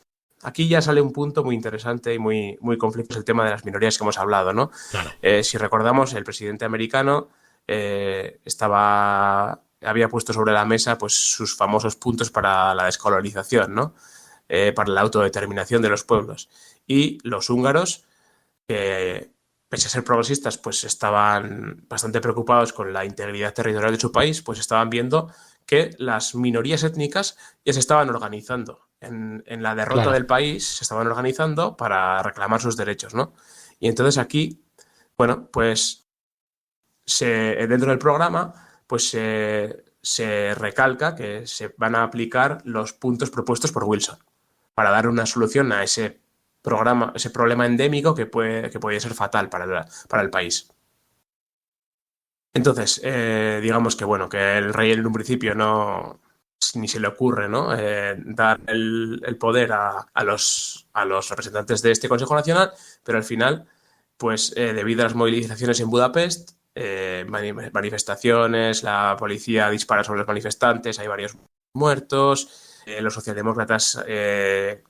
Speaker 6: Aquí ya sale un punto muy interesante y muy conflicto, el tema de las minorías que hemos hablado, ¿no?
Speaker 2: Claro.
Speaker 6: Si recordamos, el presidente americano había puesto sobre la mesa pues sus famosos puntos para la descolonización, ¿no? Para la autodeterminación de los pueblos. Y los húngaros, que pese a ser progresistas, pues estaban bastante preocupados con la integridad territorial de su país, pues estaban viendo que las minorías étnicas ya se estaban organizando. En la derrota del país se estaban organizando para reclamar sus derechos, ¿no? Y entonces aquí, bueno, pues dentro del programa pues se recalca que se van a aplicar los puntos propuestos por Wilson para dar una solución a ese problema endémico que puede ser fatal para el país. Entonces, digamos que bueno, que el rey en un principio ni se le ocurre, ¿no? Dar el poder a los representantes de este Consejo Nacional, pero al final, pues debido a las movilizaciones en Budapest, manifestaciones, la policía dispara sobre los manifestantes, hay varios muertos, los socialdemócratas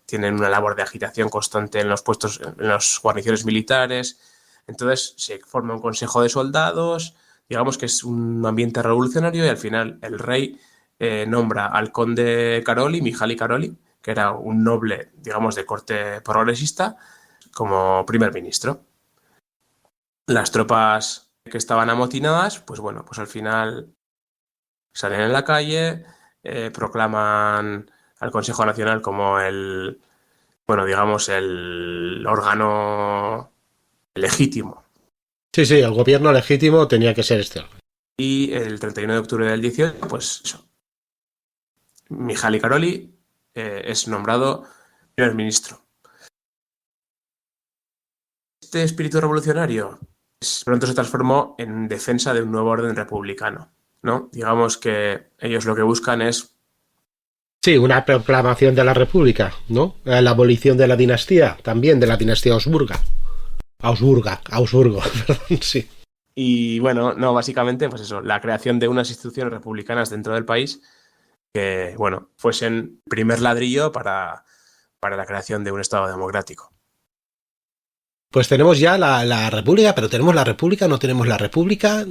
Speaker 6: tienen una labor de agitación constante en las guarniciones militares, entonces se forma un consejo de soldados, digamos que es un ambiente revolucionario y al final el rey nombra al conde Karoli, Mihály Karoli, que era un noble, digamos, de corte progresista, como primer ministro. Las tropas que estaban amotinadas, pues bueno, pues al final salen en la calle, proclaman al Consejo Nacional como el órgano legítimo.
Speaker 2: Sí, el gobierno legítimo tenía que ser este.
Speaker 6: Y el 31 de octubre del 18, pues eso, Mihály Karoli es nombrado primer ministro. Este espíritu revolucionario pronto se transformó en defensa de un nuevo orden republicano, ¿no? Digamos que ellos lo que buscan es...
Speaker 2: Sí, una proclamación de la República, ¿no? La abolición de la dinastía, también de la dinastía Augsburgo, perdón, sí.
Speaker 6: Y bueno, no, básicamente, pues eso, la creación de unas instituciones republicanas dentro del país que, bueno, fuesen primer ladrillo para la creación de un Estado democrático.
Speaker 2: Pues tenemos ya la República, pero ¿tenemos la República? ¿No tenemos la República?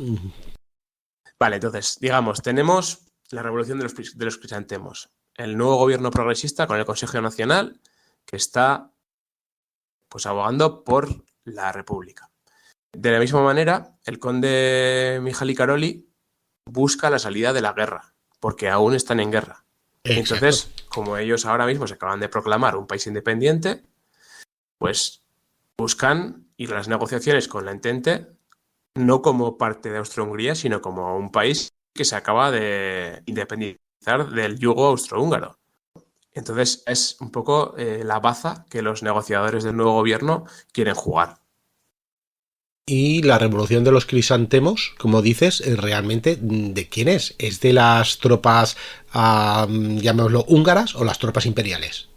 Speaker 6: Vale, entonces, digamos, tenemos la revolución de los crisantemos. El nuevo gobierno progresista con el Consejo Nacional que está, pues, abogando por la República. De la misma manera, el conde Mihály Karoli busca la salida de la guerra, porque aún están en guerra.
Speaker 2: Exacto.
Speaker 6: Entonces, como ellos ahora mismo se acaban de proclamar un país independiente, pues buscan ir a las negociaciones con la Entente no como parte de Austria-Hungría, sino como un país que se acaba de independizar del yugo austrohúngaro. Entonces, es un poco la baza que los negociadores del nuevo gobierno quieren jugar.
Speaker 2: Y la revolución de los crisantemos, como dices, realmente, ¿de quién es? ¿Es de las tropas, llamémoslo, húngaras o las tropas imperiales?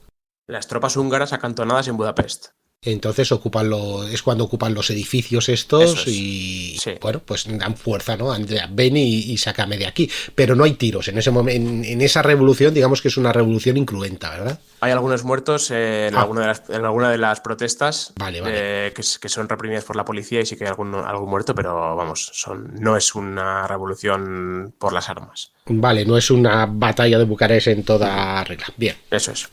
Speaker 6: Las tropas húngaras acantonadas en Budapest.
Speaker 2: Entonces es cuando ocupan los edificios estos y
Speaker 6: sí.
Speaker 2: Bueno, pues dan fuerza, ¿no? Andrea, ven y sácame de aquí. Pero no hay tiros en ese momento, en esa revolución, digamos que es una revolución incruenta, ¿verdad?
Speaker 6: Hay algunos muertos en alguna de las protestas.
Speaker 2: Vale.
Speaker 6: Que son reprimidas por la policía y sí que hay algún muerto, pero vamos, no es una revolución por las armas.
Speaker 2: Vale, no es una batalla de Bucarest en toda regla. Bien.
Speaker 6: Eso es.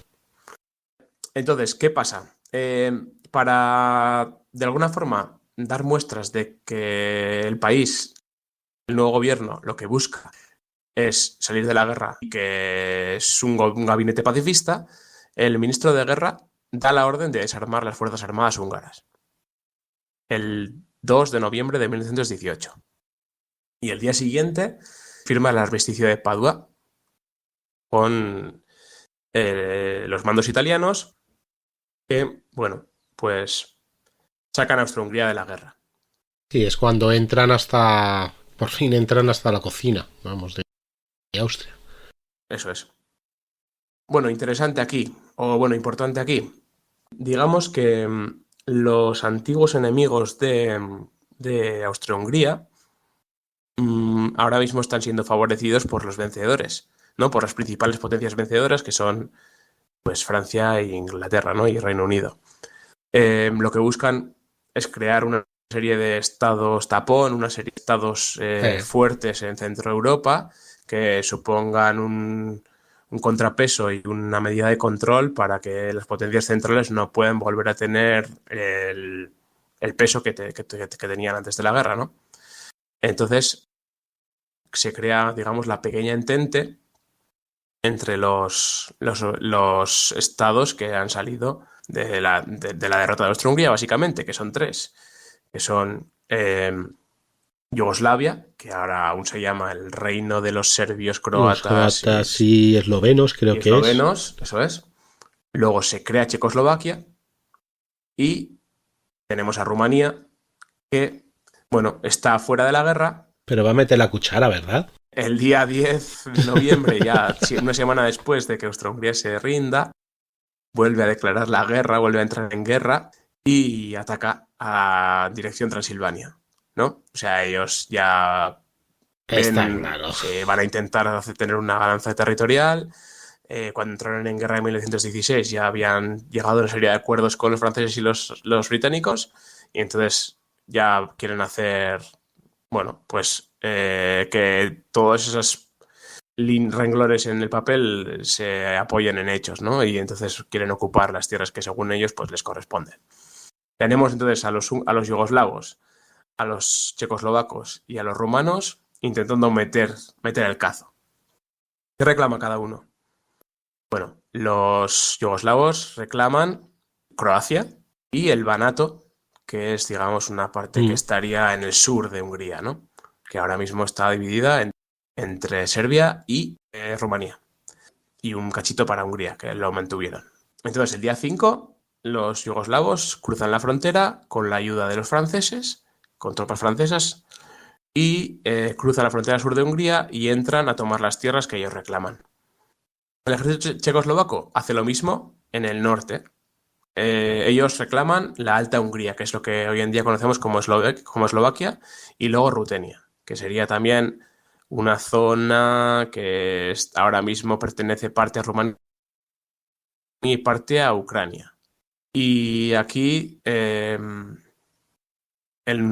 Speaker 6: Entonces, ¿qué pasa? Para, de alguna forma, dar muestras de que el país, el nuevo gobierno, lo que busca es salir de la guerra y que es un gabinete pacifista, el ministro de Guerra da la orden de desarmar las Fuerzas Armadas húngaras el 2 de noviembre de 1918. Y el día siguiente firma el armisticio de Padua con los mandos italianos que, bueno, pues sacan a Austria-Hungría de la guerra.
Speaker 2: Sí, es cuando por fin entran hasta la cocina, vamos, de Austria.
Speaker 6: Eso es. Bueno, importante aquí. Digamos que los antiguos enemigos de Austria-Hungría ahora mismo están siendo favorecidos por los vencedores, ¿no? Por las principales potencias vencedoras que son, pues, Francia e Inglaterra, ¿no? Y Reino Unido. Lo que buscan es crear una serie de estados tapón, una serie de estados fuertes en Centro Europa que supongan un contrapeso y una medida de control para que las potencias centrales no puedan volver a tener el peso que tenían antes de la guerra, ¿no? Entonces se crea, digamos, la pequeña entente entre los estados que han salido de la derrota de Austria-Hungría, básicamente, que son tres, que son Yugoslavia, que ahora aún se llama el Reino de los Serbios, Croatas
Speaker 2: y eslovenos, creo que
Speaker 6: eslovenos, eso es. Luego se crea Checoslovaquia, Y tenemos a Rumanía, que, bueno, está fuera de la guerra.
Speaker 2: Pero va a meter la cuchara, ¿verdad?
Speaker 6: El día 10 de noviembre, ya una semana después de que Austria-Hungría se rinda, vuelve a declarar la guerra, vuelve a entrar en guerra y ataca a dirección Transilvania, ¿no? O sea, ellos ya van a intentar tener una ganancia territorial. Cuando entraron en guerra en 1916 ya habían llegado a una serie de acuerdos con los franceses y los británicos, y entonces ya quieren hacer, bueno, pues que todos esos renglones en el papel se apoyen en hechos, ¿no? Y entonces quieren ocupar las tierras que según ellos pues les corresponden. Tenemos entonces a los yugoslavos, a los checoslovacos y a los rumanos intentando meter el cazo. ¿Qué reclama cada uno? Bueno, los yugoslavos reclaman Croacia y el Banato, que es, digamos, una parte que estaría en el sur de Hungría, ¿no? Que ahora mismo está dividida entre Serbia y Rumanía. Y un cachito para Hungría, que lo mantuvieron. Entonces, el día 5, los yugoslavos cruzan la frontera con la ayuda de los franceses, con tropas francesas, y cruzan la frontera sur de Hungría y entran a tomar las tierras que ellos reclaman. El ejército checoslovaco hace lo mismo en el norte. Ellos reclaman la Alta Hungría, que es lo que hoy en día conocemos como Eslovaquia, y luego Rutenia, que sería también una zona que ahora mismo pertenece parte a Rumanía y parte a Ucrania. Y aquí el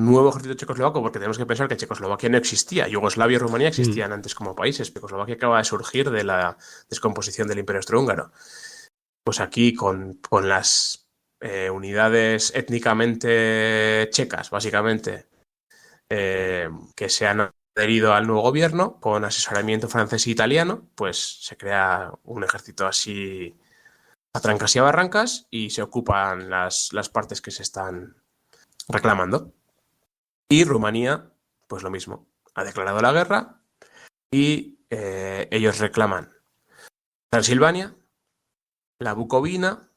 Speaker 6: nuevo ejército checoslovaco, porque tenemos que pensar que Checoslovaquia no existía, Yugoslavia y Rumanía existían antes como países, Checoslovaquia acaba de surgir de la descomposición del Imperio Austrohúngaro. Pues aquí con las unidades étnicamente checas, básicamente, que se han adherido al nuevo gobierno, con asesoramiento francés e italiano, pues se crea un ejército así a trancas y a barrancas y se ocupan las partes que se están reclamando. Y Rumanía, pues lo mismo, ha declarado la guerra y ellos reclaman Transilvania, la Bucovina,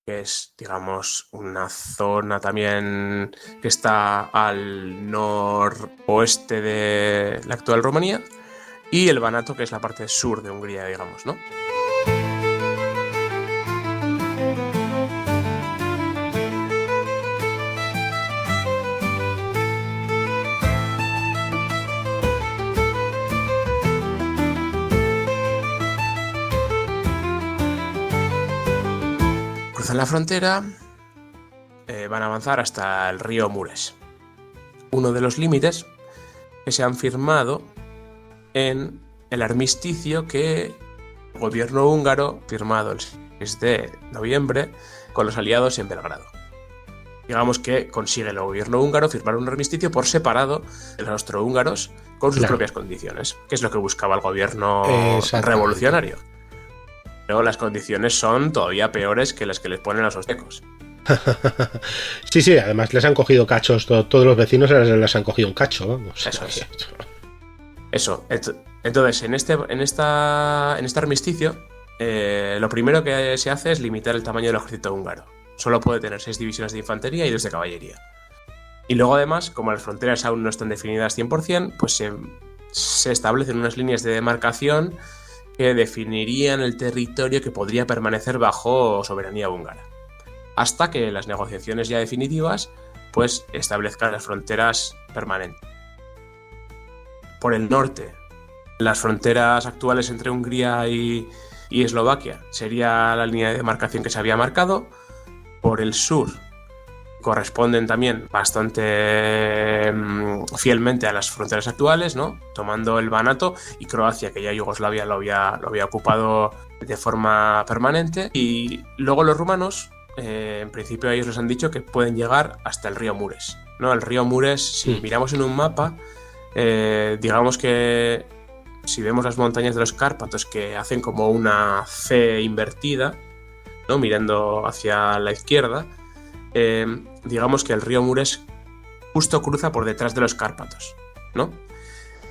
Speaker 6: que es, digamos, una zona también que está al noroeste de la actual Rumanía, y el Banato, que es la parte sur de Hungría, digamos, ¿no? Cruzan la frontera, van a avanzar hasta el río Mures, uno de los límites que se han firmado en el armisticio que el gobierno húngaro firmado el 6 de noviembre con los aliados en Belgrado. Digamos que consigue el gobierno húngaro firmar un armisticio por separado de los austrohúngaros con sus propias condiciones, que es lo que buscaba el gobierno revolucionario. Pero las condiciones son todavía peores que las que les ponen a los austecos.
Speaker 2: Sí, además les han cogido cachos, todos los vecinos les han cogido un cacho, vamos.
Speaker 6: Eso. Entonces, en este armisticio, lo primero que se hace es limitar el tamaño del ejército húngaro. Solo puede tener 6 divisiones de infantería y 2 de caballería. Y luego, además, como las fronteras aún no están definidas 100%, pues se establecen unas líneas de demarcación que definirían el territorio que podría permanecer bajo soberanía húngara, hasta que las negociaciones ya definitivas pues establezcan las fronteras permanentes. Por el norte, las fronteras actuales entre Hungría y Eslovaquia sería la línea de demarcación que se había marcado. Por el sur corresponden también bastante fielmente a las fronteras actuales, ¿no? Tomando el Banato y Croacia, que ya Yugoslavia lo había ocupado de forma permanente. Y luego los rumanos, en principio ellos les han dicho que pueden llegar hasta el río Mures, ¿no? El río Mures, si miramos en un mapa, digamos que si vemos las montañas de los Cárpatos que hacen como una C invertida, ¿no? Mirando hacia la izquierda, digamos que el río Mures justo cruza por detrás de los Cárpatos, ¿no?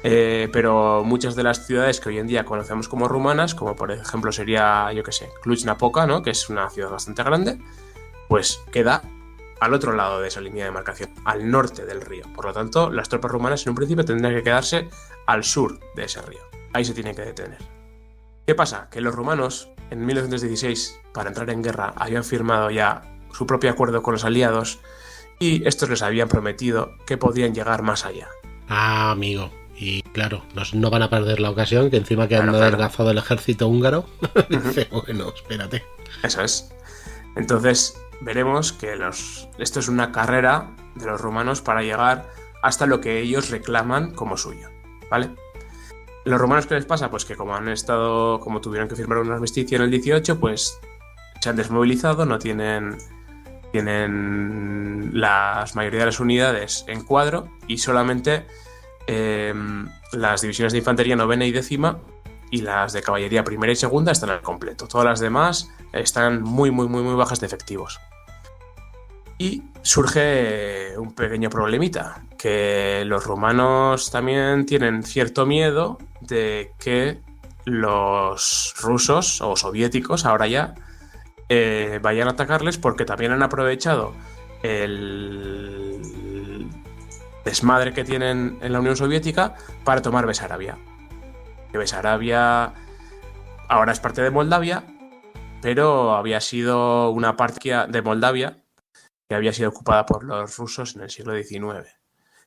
Speaker 6: Pero muchas de las ciudades que hoy en día conocemos como rumanas, como por ejemplo sería, yo qué sé, Cluj-Napoca, ¿no? Que es una ciudad bastante grande, pues queda al otro lado de esa línea de demarcación, al norte del río. Por lo tanto, las tropas rumanas en un principio tendrían que quedarse al sur de ese río. Ahí se tienen que detener. ¿Qué pasa? Que los rumanos en 1916, para entrar en guerra, habían firmado ya su propio acuerdo con los aliados y estos les habían prometido que podían llegar más allá.
Speaker 2: Ah, amigo. Y claro, no van a perder la ocasión, que encima que han adelgazado el ejército húngaro. Dice, bueno, espérate.
Speaker 6: Eso es. Entonces, veremos que esto es una carrera de los rumanos para llegar hasta lo que ellos reclaman como suyo, ¿vale? ¿Los rumanos qué les pasa? Pues que como tuvieron que firmar un armisticio en el 18, pues se han desmovilizado, no tienen la mayoría de las unidades en cuadro y solamente las divisiones de infantería novena y décima y las de caballería primera y segunda están al completo. Todas las demás están muy bajas de efectivos. Y surge un pequeño problemita, que los rumanos también tienen cierto miedo de que los rusos o soviéticos ahora ya vayan a atacarles, porque también han aprovechado el desmadre que tienen en la Unión Soviética para tomar Besarabia. Que Besarabia ahora es parte de Moldavia, pero había sido una parte de Moldavia que había sido ocupada por los rusos en el siglo XIX,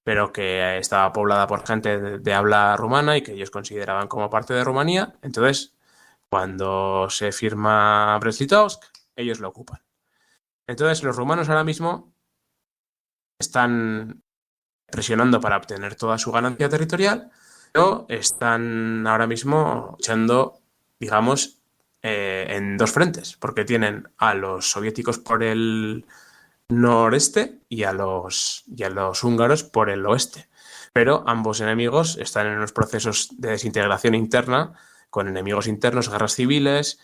Speaker 6: pero que estaba poblada por gente de habla rumana y que ellos consideraban como parte de Rumanía. Entonces, cuando se firma Brest-Litovsk, ellos lo ocupan. Entonces, los rumanos ahora mismo están presionando para obtener toda su ganancia territorial, pero están ahora mismo echando, digamos, en dos frentes, porque tienen a los soviéticos por el noreste y a los húngaros por el oeste. Pero ambos enemigos están en unos procesos de desintegración interna, con enemigos internos, guerras civiles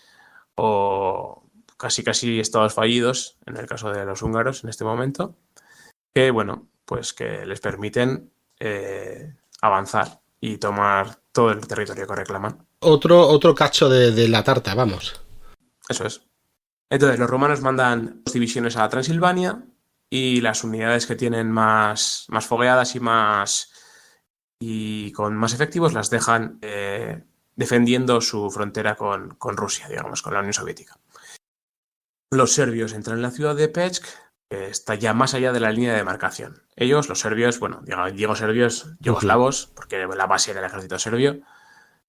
Speaker 6: o casi estados fallidos, en el caso de los húngaros en este momento, que bueno, pues que les permiten avanzar y tomar todo el territorio que reclaman.
Speaker 2: Otro cacho de la tarta, vamos.
Speaker 6: Eso es. Entonces, los romanos mandan 2 divisiones a Transilvania y las unidades que tienen más fogueadas y con más efectivos las dejan defendiendo su frontera con Rusia, digamos, con la Unión Soviética. Los serbios entran en la ciudad de Pech, que está ya más allá de la línea de demarcación. Ellos, los serbios, bueno, digo serbios, yugoslavos, porque la base era el ejército serbio,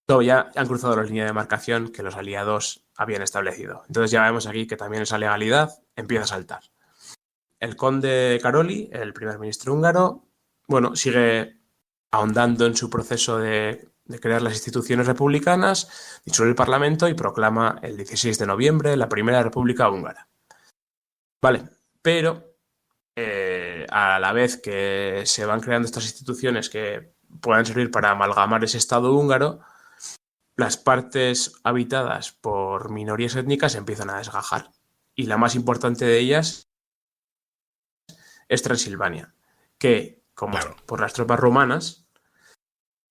Speaker 6: todo ya han cruzado la línea de demarcación que los aliados habían establecido. Entonces ya vemos aquí que también esa legalidad empieza a saltar. El conde Karoli, el primer ministro húngaro, bueno, sigue ahondando en su proceso de crear las instituciones republicanas, disuelve el parlamento y proclama el 16 de noviembre la primera república húngara. Vale, pero a la vez que se van creando estas instituciones que puedan servir para amalgamar ese estado húngaro, las partes habitadas por minorías étnicas empiezan a desgajar. Y la más importante de ellas es Transilvania, que, como por las tropas rumanas,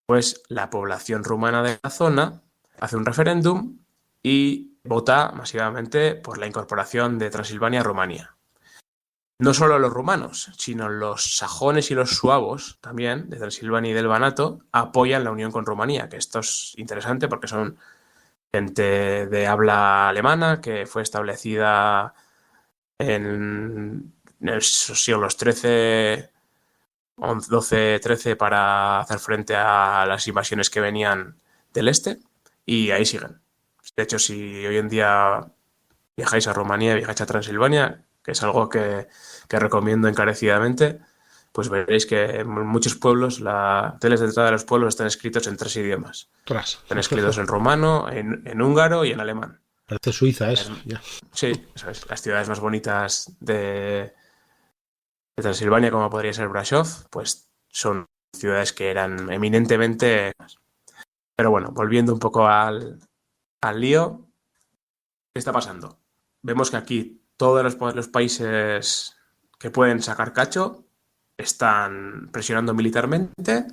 Speaker 6: pues la población rumana de la zona hace un referéndum y vota masivamente por la incorporación de Transilvania a Rumanía. No solo los rumanos, sino los sajones y los suavos, también, de Transilvania y del Banato, apoyan la unión con Rumanía, que esto es interesante porque son gente de habla alemana que fue establecida en los siglos XIII, XII, XIII para hacer frente a las invasiones que venían del este, y ahí siguen. De hecho, si hoy en día viajáis a Rumanía, viajáis a Transilvania, que es algo que recomiendo encarecidamente, pues veréis que en muchos pueblos, las teles de entrada de los pueblos están escritos en 3 idiomas. Están escritos en rumano, en húngaro y en alemán.
Speaker 2: Parece Suiza eso.
Speaker 6: Sí, eso es. Las ciudades más bonitas de Transilvania, como podría ser Brasov, pues son ciudades que eran eminentemente... Pero bueno, volviendo un poco al lío, ¿qué está pasando? Vemos que aquí todos los países que pueden sacar cacho están presionando militarmente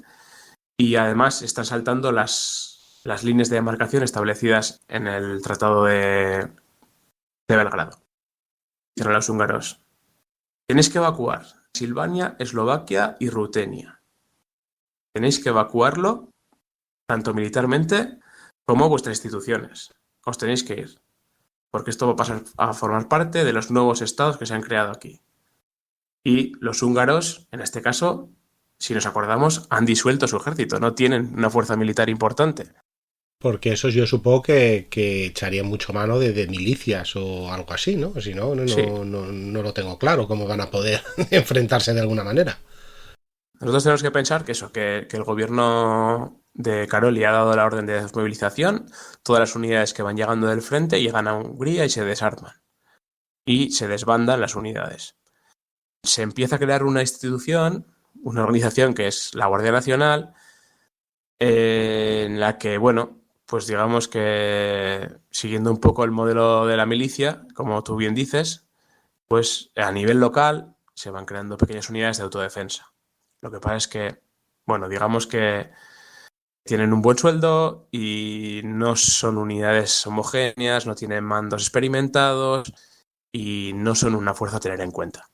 Speaker 6: y además están saltando las líneas de demarcación establecidas en el Tratado de Belgrado. Dijeron los húngaros: Tenéis que evacuar Silvania, Eslovaquia y Rutenia. Tenéis que evacuarlo tanto militarmente como vuestras instituciones. Os tenéis que ir, porque esto va a pasar a formar parte de los nuevos estados que se han creado aquí. Y los húngaros, en este caso, si nos acordamos, han disuelto su ejército, no tienen una fuerza militar importante.
Speaker 2: Porque eso yo supongo que echaría mucho mano de milicias o algo así, ¿no? Si no,
Speaker 6: Sí.
Speaker 2: no lo tengo claro cómo van a poder enfrentarse de alguna manera.
Speaker 6: Nosotros tenemos que pensar que el gobierno de Karoli ha dado la orden de desmovilización, todas las unidades que van llegando del frente llegan a Hungría y se desarman. Y se desbandan las unidades. Se empieza a crear una institución, una organización que es la Guardia Nacional, en la que, bueno, pues digamos que siguiendo un poco el modelo de la milicia, como tú bien dices, pues a nivel local se van creando pequeñas unidades de autodefensa. Lo que pasa es que, bueno, digamos que tienen un buen sueldo y no son unidades homogéneas, no tienen mandos experimentados y no son una fuerza a tener en cuenta.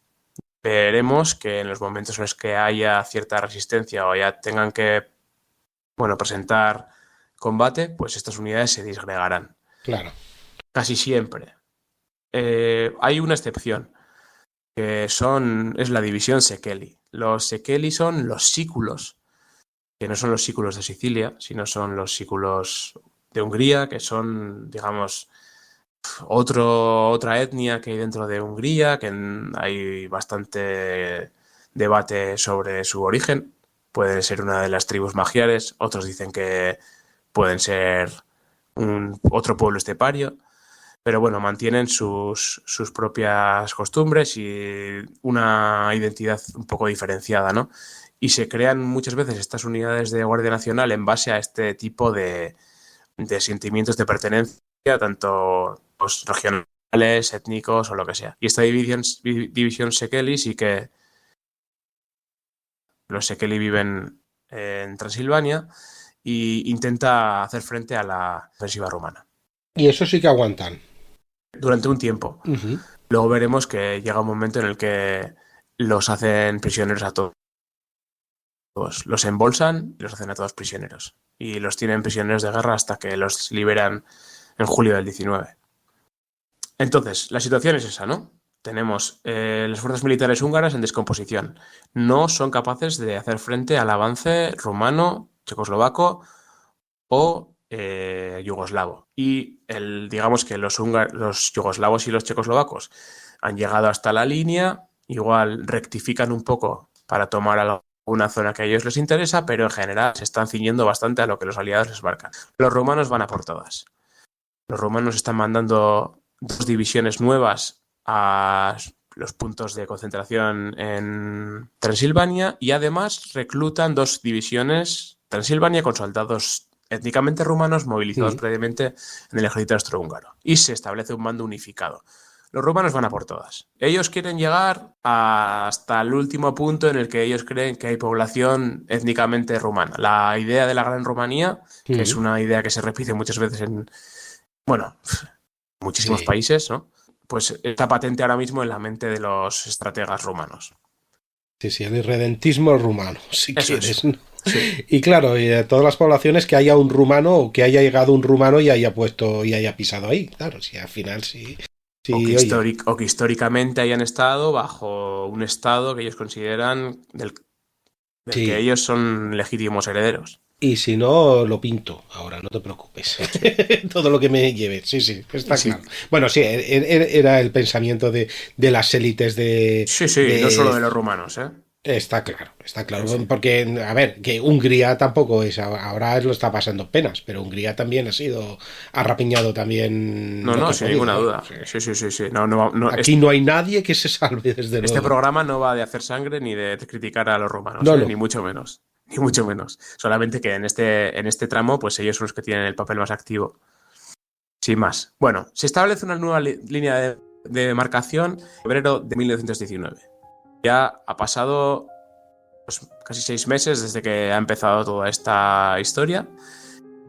Speaker 6: Veremos que en los momentos en los que haya cierta resistencia o ya tengan que, bueno, presentar combate, pues estas unidades se disgregarán.
Speaker 2: Claro.
Speaker 6: Casi siempre. Hay una excepción, que es la división Sekeli. Los Sekeli son los sículos, que no son los sículos de Sicilia, sino son los sículos de Hungría, que son, digamos, otra etnia que hay dentro de Hungría, que hay bastante debate sobre su origen. Puede ser una de las tribus magiares, otros dicen que pueden ser otro pueblo estepario, pero bueno, mantienen sus propias costumbres y una identidad un poco diferenciada, ¿no? Y se crean muchas veces estas unidades de Guardia Nacional en base a este tipo de sentimientos de pertenencia, tanto pues, regionales, étnicos o lo que sea. Y esta división Sekeli sí que los Sekeli viven en Transilvania e intenta hacer frente a la ofensiva rumana.
Speaker 2: Y eso sí que aguantan.
Speaker 6: Durante un tiempo.
Speaker 2: Uh-huh.
Speaker 6: Luego veremos que llega un momento en el que los hacen prisioneros a todos. Los embolsan y los hacen a todos prisioneros. Y los tienen prisioneros de guerra hasta que los liberan en julio del 19. Entonces, la situación es esa, ¿no? Tenemos las fuerzas militares húngaras en descomposición. No son capaces de hacer frente al avance rumano, checoslovaco o yugoslavo. Y digamos que los yugoslavos y los checoslovacos han llegado hasta la línea, igual rectifican un poco para tomar alguna zona que a ellos les interesa, pero en general se están ciñendo bastante a lo que los aliados les marcan. Los rumanos van a por todas. Los rumanos están mandando 2 divisiones nuevas a los puntos de concentración en Transilvania y además reclutan 2 divisiones Transilvania con soldados étnicamente rumanos movilizados previamente en el ejército austrohúngaro. Y se establece un mando unificado. Los rumanos van a por todas. Ellos quieren llegar hasta el último punto en el que ellos creen que hay población étnicamente rumana. La idea de la Gran Rumanía, que es una idea que se repite muchas veces en, bueno, muchísimos países, ¿no? Pues está patente ahora mismo en la mente de los estrategas rumanos.
Speaker 2: Sí, el irredentismo rumano, si
Speaker 6: Eso
Speaker 2: quieres.
Speaker 6: es.
Speaker 2: ¿No?
Speaker 6: Sí.
Speaker 2: Y claro, y de todas las poblaciones que haya un rumano o que haya llegado un rumano y haya puesto y haya pisado ahí. Claro, si al final sí.
Speaker 6: O que históricamente hayan estado bajo un estado que ellos consideran del que ellos son legítimos herederos.
Speaker 2: Y si no, lo pinto ahora, no te preocupes. Todo lo que me lleve, sí, está claro. Bueno, sí, era el pensamiento de las élites de...
Speaker 6: Sí, no solo de los rumanos, ¿eh?
Speaker 2: Está claro, sí. Porque, a ver, que Hungría tampoco es, ahora lo está pasando penas, pero Hungría también ha rapiñado también...
Speaker 6: No, sin ninguna duda. Sí. No,
Speaker 2: aquí no hay nadie que se salve, desde luego.
Speaker 6: Este programa no va de hacer sangre ni de criticar a los rumanos, ni mucho menos. Ni mucho menos. Solamente que en este tramo, pues ellos son los que tienen el papel más activo. Sin más. Bueno, se establece una nueva línea de demarcación en febrero de 1919. Ya ha pasado pues, casi 6 meses desde que ha empezado toda esta historia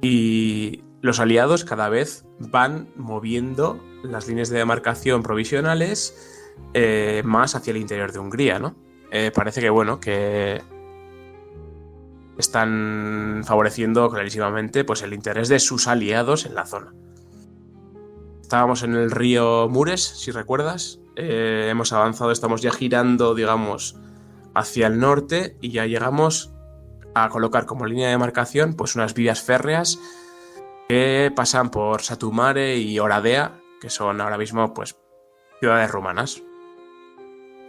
Speaker 6: y los aliados cada vez van moviendo las líneas de demarcación provisionales más hacia el interior de Hungría, ¿no? Parece que, bueno, que están favoreciendo clarísimamente pues, el interés de sus aliados en la zona. Estábamos en el río Mures, si recuerdas. Hemos avanzado, estamos ya girando, digamos, hacia el norte y ya llegamos a colocar como línea de demarcación pues unas vías férreas que pasan por Satu Mare y Oradea, que son ahora mismo pues ciudades rumanas.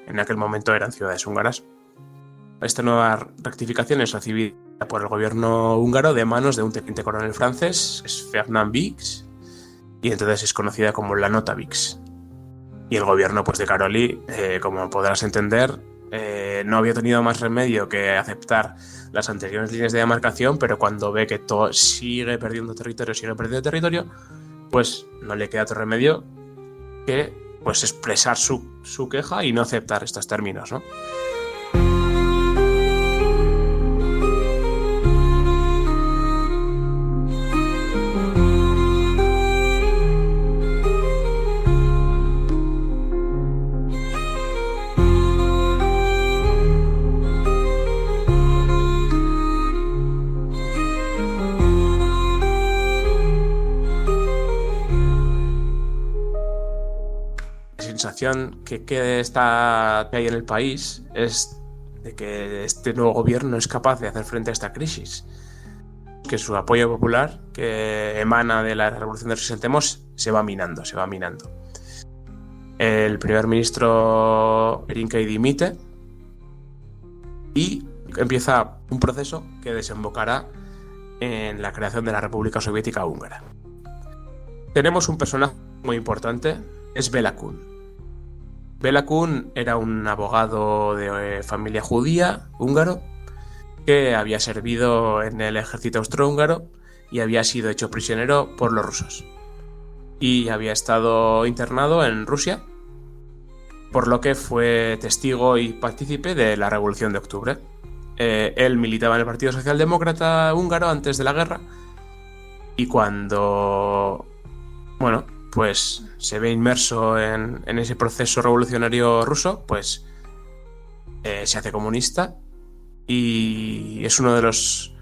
Speaker 6: En aquel momento eran ciudades húngaras. Esta nueva rectificación es recibida por el gobierno húngaro de manos de un teniente coronel francés, es Fernand Vix, y entonces es conocida como la Nota Vix. Y el gobierno pues, de Karolyi, como podrás entender, no había tenido más remedio que aceptar las anteriores líneas de demarcación, pero cuando ve que todo sigue perdiendo territorio, pues no le queda otro remedio que pues, expresar su queja y no aceptar estos términos, ¿no? Sensación que hay en el país es de que este nuevo gobierno es capaz de hacer frente a esta crisis, que su apoyo popular que emana de la revolución de los crisantemos se va minando. El primer ministro Irinkei dimite y empieza un proceso que desembocará en la creación de la República Soviética Húngara. Tenemos un personaje muy importante, es Béla Kun. Béla Kun era un abogado de familia judía húngaro que había servido en el ejército austrohúngaro y había sido hecho prisionero por los rusos. Y había estado internado en Rusia, por lo que fue testigo y partícipe de la Revolución de Octubre. Él militaba en el Partido Socialdemócrata húngaro antes de la guerra y cuando, bueno, pues se ve inmerso en ese proceso revolucionario ruso, pues se hace comunista y es uno de los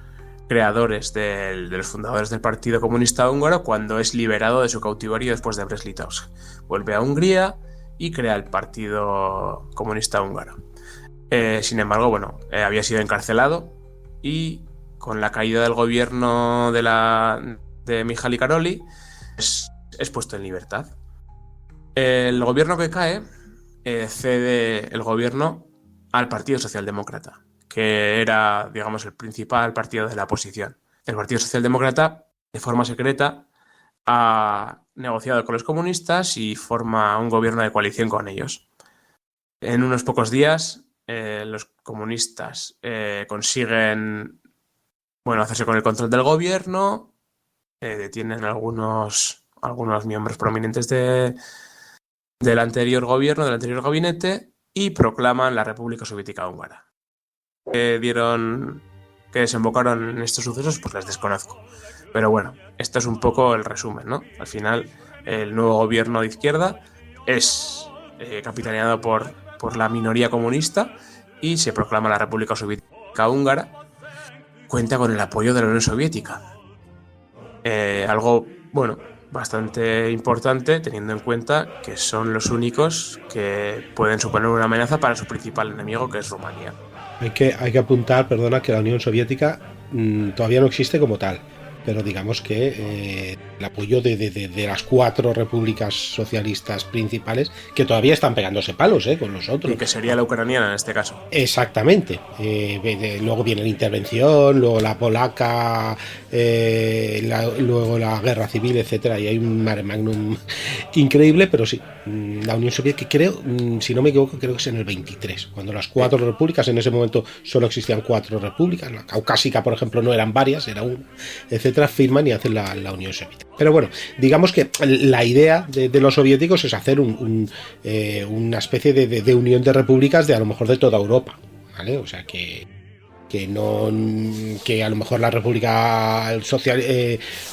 Speaker 6: creadores de los fundadores del Partido Comunista Húngaro cuando es liberado de su cautiverio después de Brest-Litovsk. Vuelve a Hungría y crea el Partido Comunista Húngaro. Sin embargo, bueno, había sido encarcelado y con la caída del gobierno de Mihály Karolyi es puesto en libertad. El gobierno que cae cede el gobierno al Partido Socialdemócrata, que era, digamos, el principal partido de la oposición. El Partido Socialdemócrata, de forma secreta, ha negociado con los comunistas y forma un gobierno de coalición con ellos. En unos pocos días, los comunistas consiguen, bueno, hacerse con el control del gobierno, detienen algunos miembros prominentes del anterior gobierno, del anterior gabinete, y proclaman la República Soviética Húngara. ¿Qué desembocaron en estos sucesos? Pues les desconozco. Pero bueno, esto es un poco el resumen, ¿no? Al final, el nuevo gobierno de izquierda es capitaneado por la minoría comunista y se proclama la República Soviética Húngara. Cuenta con el apoyo de la Unión Soviética. Algo, bueno, bastante importante teniendo en cuenta que son los únicos que pueden suponer una amenaza para su principal enemigo, que es Rumanía.
Speaker 2: Hay que apuntar, perdona, que la Unión Soviética todavía no existe como tal, pero digamos que el apoyo de las 4 repúblicas socialistas principales que todavía están pegándose palos con los otros.
Speaker 6: Y que sería la ucraniana en este caso.
Speaker 2: Exactamente. Luego viene la intervención, luego la polaca, luego la guerra civil, etcétera, y hay un mare magnum increíble, pero sí, la Unión Soviética, creo, si no me equivoco, creo que es en el 23, cuando las 4 repúblicas, en ese momento solo existían 4 repúblicas, la caucásica, por ejemplo, no eran varias, era una, etcétera, firman y hacen la Unión Soviética. Pero bueno, digamos que la idea de los soviéticos es hacer una especie de unión de repúblicas de a lo mejor de toda Europa, ¿vale? O sea que a lo mejor la República Social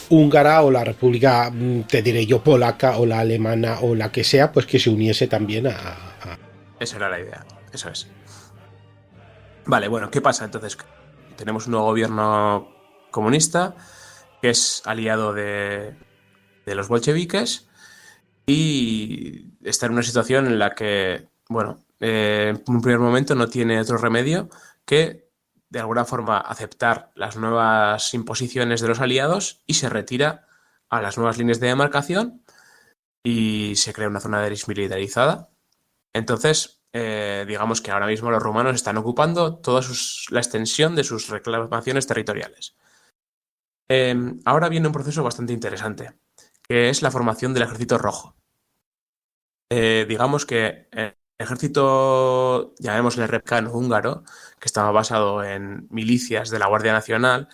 Speaker 2: Húngara o la República, te diré yo, polaca o la alemana o la que sea, pues que se uniese también a
Speaker 6: Esa era la idea, eso es. Vale, bueno, ¿qué pasa entonces? Tenemos un nuevo gobierno comunista que es aliado de los bolcheviques y está en una situación en la que, bueno, en un primer momento no tiene otro remedio que de alguna forma aceptar las nuevas imposiciones de los aliados y se retira a las nuevas líneas de demarcación y se crea una zona desmilitarizada. Entonces, digamos que ahora mismo los rumanos están ocupando toda la extensión de sus reclamaciones territoriales. Ahora viene un proceso bastante interesante, que es la formación del Ejército Rojo. Digamos que el ejército, llamémosle repcano húngaro, que estaba basado en milicias de la Guardia Nacional,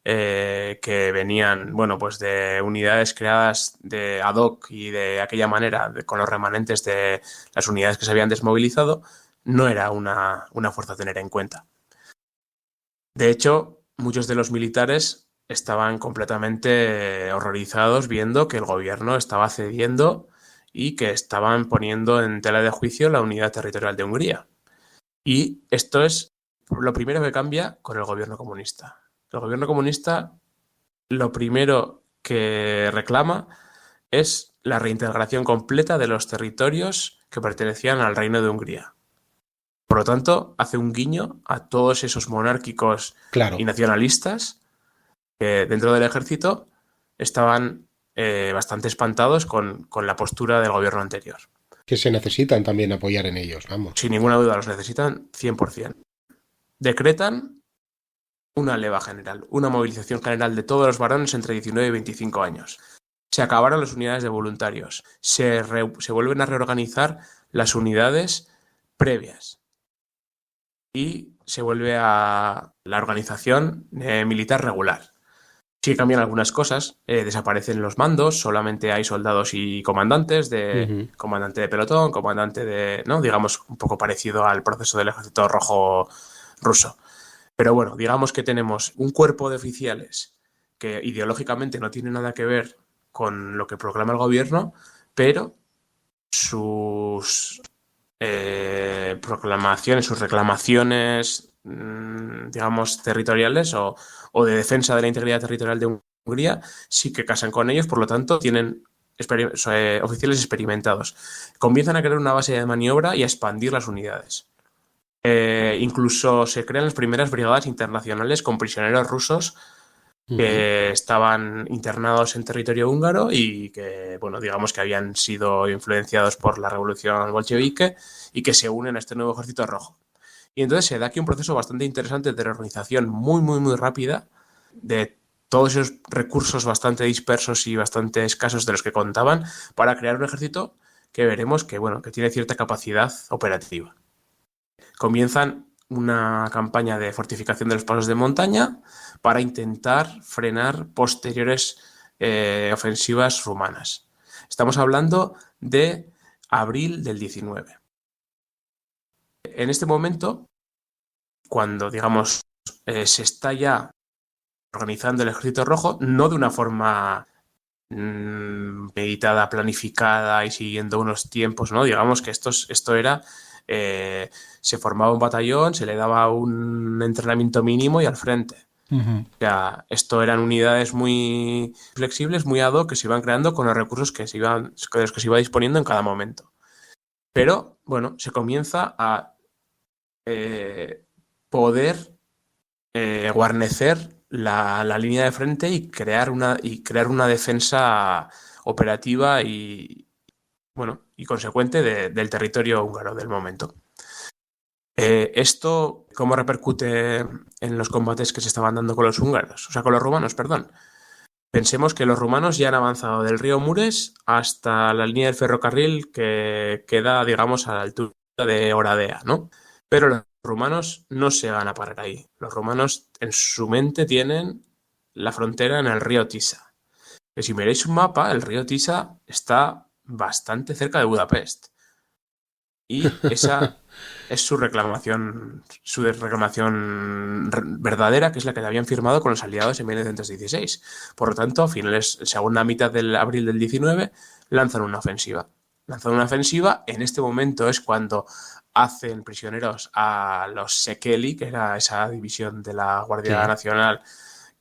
Speaker 6: que venían, bueno, pues de unidades creadas de ad hoc y de aquella manera, con los remanentes de las unidades que se habían desmovilizado, no era una fuerza a tener en cuenta. De hecho, muchos de los militares estaban completamente horrorizados viendo que el gobierno estaba cediendo y que estaban poniendo en tela de juicio la unidad territorial de Hungría. Y esto es lo primero que cambia con el gobierno comunista. El gobierno comunista lo primero que reclama es la reintegración completa de los territorios que pertenecían al Reino de Hungría. Por lo tanto, hace un guiño a todos esos monárquicos y nacionalistas que dentro del ejército estaban bastante espantados con la postura del gobierno anterior.
Speaker 2: Que se necesitan también apoyar en ellos, vamos.
Speaker 6: Sin ninguna duda, los necesitan 100%. Decretan una leva general, una movilización general de todos los varones entre 19 y 25 años. Se acabaron las unidades de voluntarios. Se vuelven a reorganizar las unidades previas. Y se vuelve a la organización militar regular. Sí cambian algunas cosas, desaparecen los mandos, solamente hay soldados y comandantes, comandante de pelotón, comandante de, ¿no? Digamos, un poco parecido al proceso del Ejército Rojo ruso. Pero bueno, digamos que tenemos un cuerpo de oficiales que ideológicamente no tiene nada que ver con lo que proclama el gobierno, pero sus proclamaciones, sus reclamaciones, digamos, territoriales o de defensa de la integridad territorial de Hungría, sí que casan con ellos, por lo tanto, tienen oficiales experimentados. Comienzan a crear una base de maniobra y a expandir las unidades. Incluso se crean las primeras brigadas internacionales con prisioneros rusos que estaban internados en territorio húngaro y que, bueno, digamos que habían sido influenciados por la revolución bolchevique y que se unen a este nuevo ejército rojo. Y entonces se da aquí un proceso bastante interesante de reorganización muy, muy, muy rápida de todos esos recursos bastante dispersos y bastante escasos de los que contaban para crear un ejército que veremos que, bueno, que tiene cierta capacidad operativa. Comienzan una campaña de fortificación de los pasos de montaña para intentar frenar posteriores ofensivas rumanas. Estamos hablando de abril del 19. En este momento, cuando, digamos, se está ya organizando el Ejército Rojo, no de una forma meditada, planificada y siguiendo unos tiempos, ¿no? Digamos que esto era... se formaba un batallón, se le daba un entrenamiento mínimo y al frente. O sea, esto eran unidades muy flexibles, muy ad hoc, que se iban creando con los recursos de los que se iba disponiendo en cada momento. Pero, bueno, se comienza a poder guarnecer la línea de frente y crear una defensa operativa y consecuente del territorio húngaro del momento. ¿Esto cómo repercute en los combates que se estaban dando con los húngaros? O sea, con los rumanos, perdón. Pensemos que los rumanos ya han avanzado del río Mures hasta la línea del ferrocarril que queda, digamos, a la altura de Oradea, ¿no? Pero los rumanos no se van a parar ahí. Los rumanos en su mente tienen la frontera en el río Tisa. Que si miráis un mapa, el río Tisa está bastante cerca de Budapest. Y esa es su reclamación verdadera, que es la que habían firmado con los aliados en 1916. Por lo tanto, a finales, segunda mitad del abril del 19, lanzan una ofensiva. lanzando una ofensiva. En este momento es cuando hacen prisioneros a los Sekeli, que era esa división de la Guardia Nacional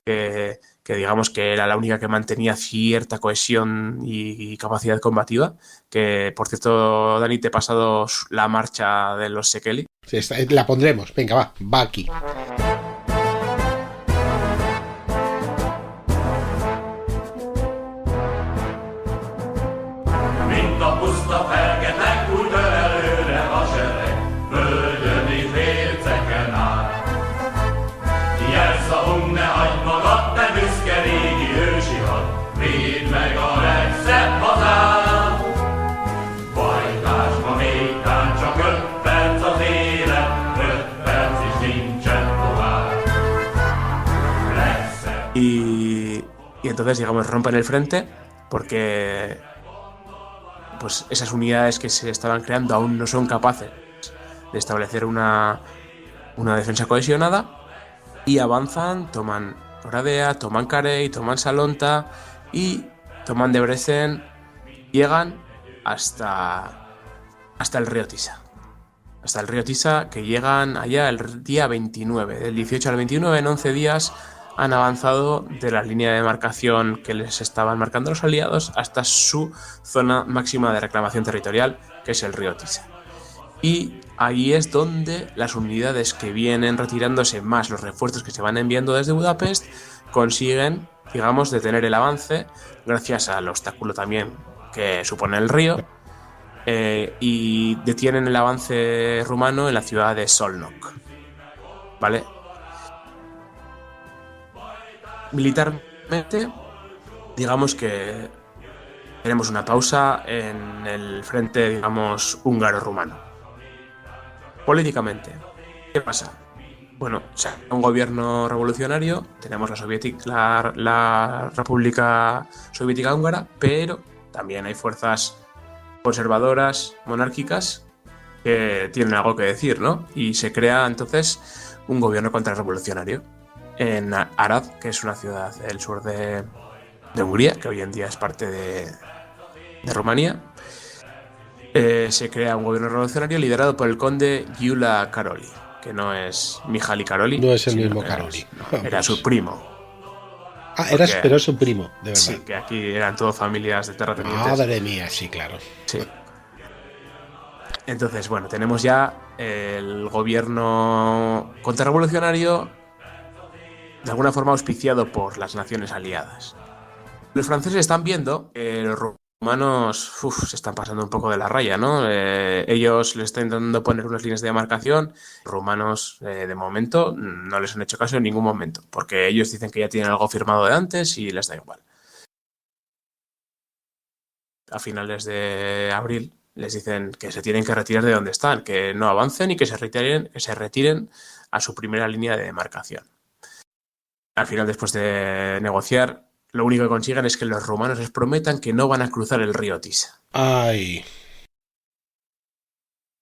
Speaker 6: que digamos que era la única que mantenía cierta cohesión y capacidad combativa. Que, por cierto, Dani, te he pasado la marcha de los Sekeli.
Speaker 2: Sí, la pondremos. Venga, va aquí.
Speaker 6: Y entonces, digamos, rompen el frente porque pues esas unidades que se estaban creando aún no son capaces de establecer una defensa cohesionada y avanzan, toman Oradea, toman Carey, toman Salonta y toman Debrecen, llegan hasta el río Tisa. Hasta el río Tisa, que llegan allá el día 29, del 18 al 29, en 11 días han avanzado de la línea de demarcación que les estaban marcando los aliados hasta su zona máxima de reclamación territorial, que es el río Tisa. Y ahí es donde las unidades que vienen retirándose, más los refuerzos que se van enviando desde Budapest, consiguen, digamos, detener el avance gracias al obstáculo también que supone el río, y detienen el avance rumano en la ciudad de Szolnok, ¿vale? Militarmente, digamos que tenemos una pausa en el frente, digamos, húngaro-rumano. Políticamente, ¿qué pasa? Bueno, o sea, un gobierno revolucionario, tenemos la República Soviética Húngara, pero también hay fuerzas conservadoras, monárquicas, que tienen algo que decir, ¿no? Y se crea entonces un gobierno contrarrevolucionario en Arad, que es una ciudad del sur de Hungría, que hoy en día es parte de Rumanía. Se crea un gobierno revolucionario liderado por el conde Gyula Karoli, que no es Mihaly Karoli.
Speaker 2: No es el mismo Karoli.
Speaker 6: Era su primo.
Speaker 2: Pero es su primo, de verdad.
Speaker 6: Sí, que aquí eran todas familias de terratenientes.
Speaker 2: Madre mía, sí, claro.
Speaker 6: Sí. Entonces, bueno, tenemos ya el gobierno contrarrevolucionario de alguna forma auspiciado por las naciones aliadas. Los franceses están viendo que los rumanos se están pasando un poco de la raya, ¿no? Ellos les están intentando poner unas líneas de demarcación. Los rumanos, de momento, no les han hecho caso en ningún momento, porque ellos dicen que ya tienen algo firmado de antes y les da igual. A finales de abril les dicen que se tienen que retirar de donde están, que no avancen y que se retiren a su primera línea de demarcación. Al final, después de negociar, lo único que consiguen es que los rumanos les prometan que no van a cruzar el río Tisa.
Speaker 2: ¡Ay!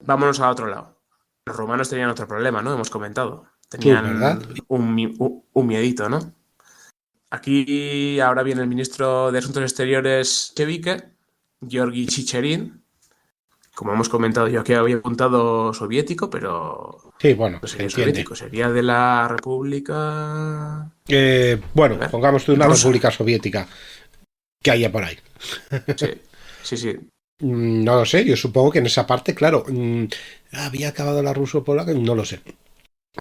Speaker 6: Vámonos a otro lado. Los rumanos tenían otro problema, ¿no? Hemos comentado. Tenían un miedito, ¿no? Aquí ahora viene el ministro de Asuntos Exteriores chevique, Georgi Chicherin. Como hemos comentado, yo aquí había apuntado soviético, pero
Speaker 2: sí, bueno,
Speaker 6: no sería soviético, sería de la República...
Speaker 2: pongamos tú una República Soviética que haya por ahí.
Speaker 6: Sí.
Speaker 2: No lo sé, yo supongo que en esa parte, claro, había acabado la ruso-polaca, no lo sé.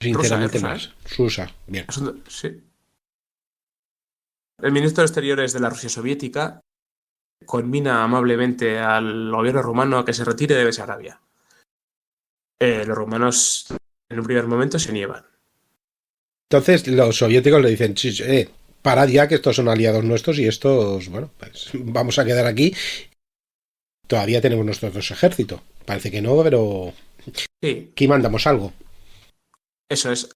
Speaker 2: Sinceramente más. Rusa, bien.
Speaker 6: Sí. El ministro de Exteriores de la Rusia soviética conmina amablemente al gobierno rumano a que se retire de Besarabia. Los rumanos en un primer momento se niegan.
Speaker 2: Entonces los soviéticos le dicen, parad ya, que estos son aliados nuestros y estos, bueno, pues vamos a quedar aquí. Todavía tenemos nuestro ejército. Parece que no, pero
Speaker 6: sí.
Speaker 2: Aquí mandamos algo.
Speaker 6: Eso es.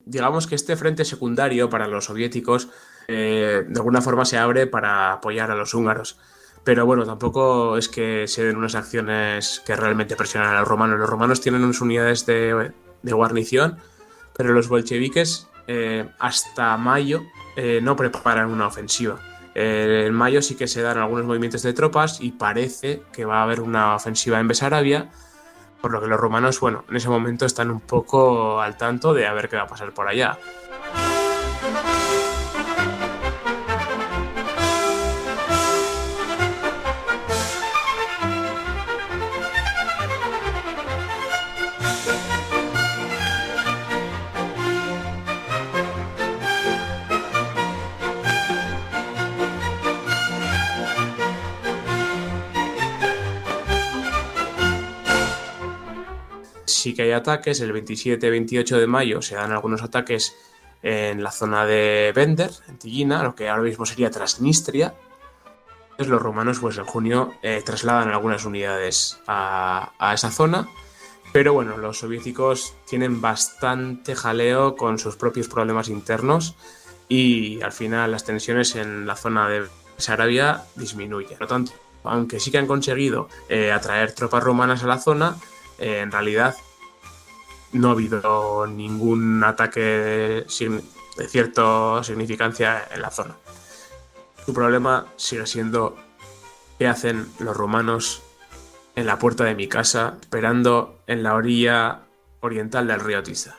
Speaker 6: Digamos que este frente secundario para los soviéticos de alguna forma se abre para apoyar a los húngaros. Pero bueno, tampoco es que se den unas acciones que realmente presionan a los romanos. Los romanos tienen unas unidades de guarnición, pero los bolcheviques hasta mayo no preparan una ofensiva. En mayo sí que se dan algunos movimientos de tropas y parece que va a haber una ofensiva en Besarabia, por lo que los romanos, bueno, en ese momento están un poco al tanto de a ver qué va a pasar por allá. Sí que hay ataques, el 27-28 de mayo se dan algunos ataques en la zona de Bender, en Tillina, lo que ahora mismo sería Transnistria. Entonces los romanos pues en junio trasladan algunas unidades a esa zona, pero bueno, los soviéticos tienen bastante jaleo con sus propios problemas internos y al final las tensiones en la zona de Sarabia disminuyen. Por lo tanto, aunque sí que han conseguido atraer tropas romanas a la zona, en realidad no ha habido ningún ataque de cierta significancia en la zona. Su problema sigue siendo qué hacen los romanos en la puerta de mi casa, esperando en la orilla oriental del río Tisa.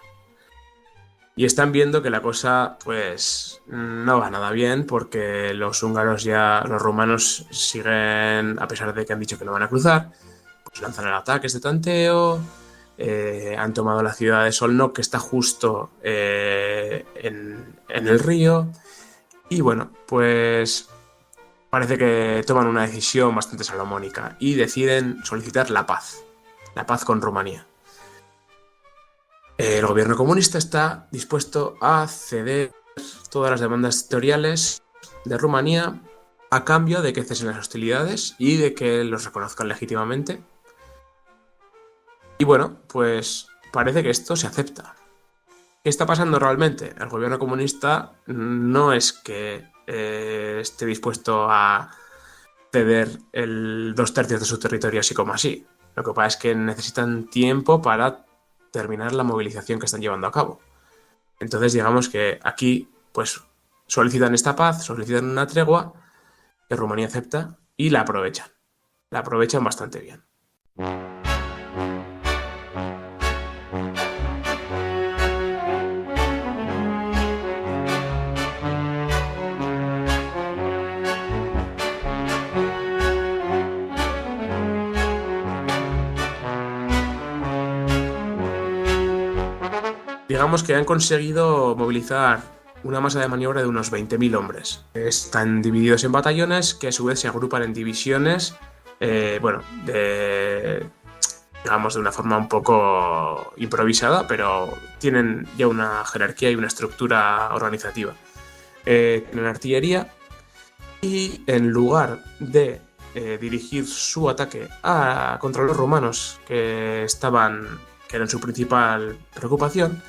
Speaker 6: Y están viendo que la cosa pues no va nada bien, porque los romanos siguen, a pesar de que han dicho que no van a cruzar, pues lanzan el ataque de tanteo. Han tomado la ciudad de Solnok, que está justo en el río, y bueno, pues parece que toman una decisión bastante salomónica y deciden solicitar la paz con Rumanía. El gobierno comunista está dispuesto a ceder todas las demandas territoriales de Rumanía a cambio de que cesen las hostilidades y de que los reconozcan legítimamente. Y bueno, pues parece que esto se acepta. ¿Qué está pasando realmente? El gobierno comunista no es que esté dispuesto a ceder el 2/3 de su territorio así como así. Lo que pasa es que necesitan tiempo para terminar la movilización que están llevando a cabo. Entonces digamos que aquí pues solicitan esta paz, solicitan una tregua que Rumanía acepta y la aprovechan. La aprovechan bastante bien. Digamos que han conseguido movilizar una masa de maniobra de unos 20.000 hombres. Están divididos en batallones que a su vez se agrupan en divisiones, digamos de una forma un poco improvisada, pero tienen ya una jerarquía y una estructura organizativa. Tienen artillería y en lugar de dirigir su ataque contra los romanos, que eran su principal preocupación,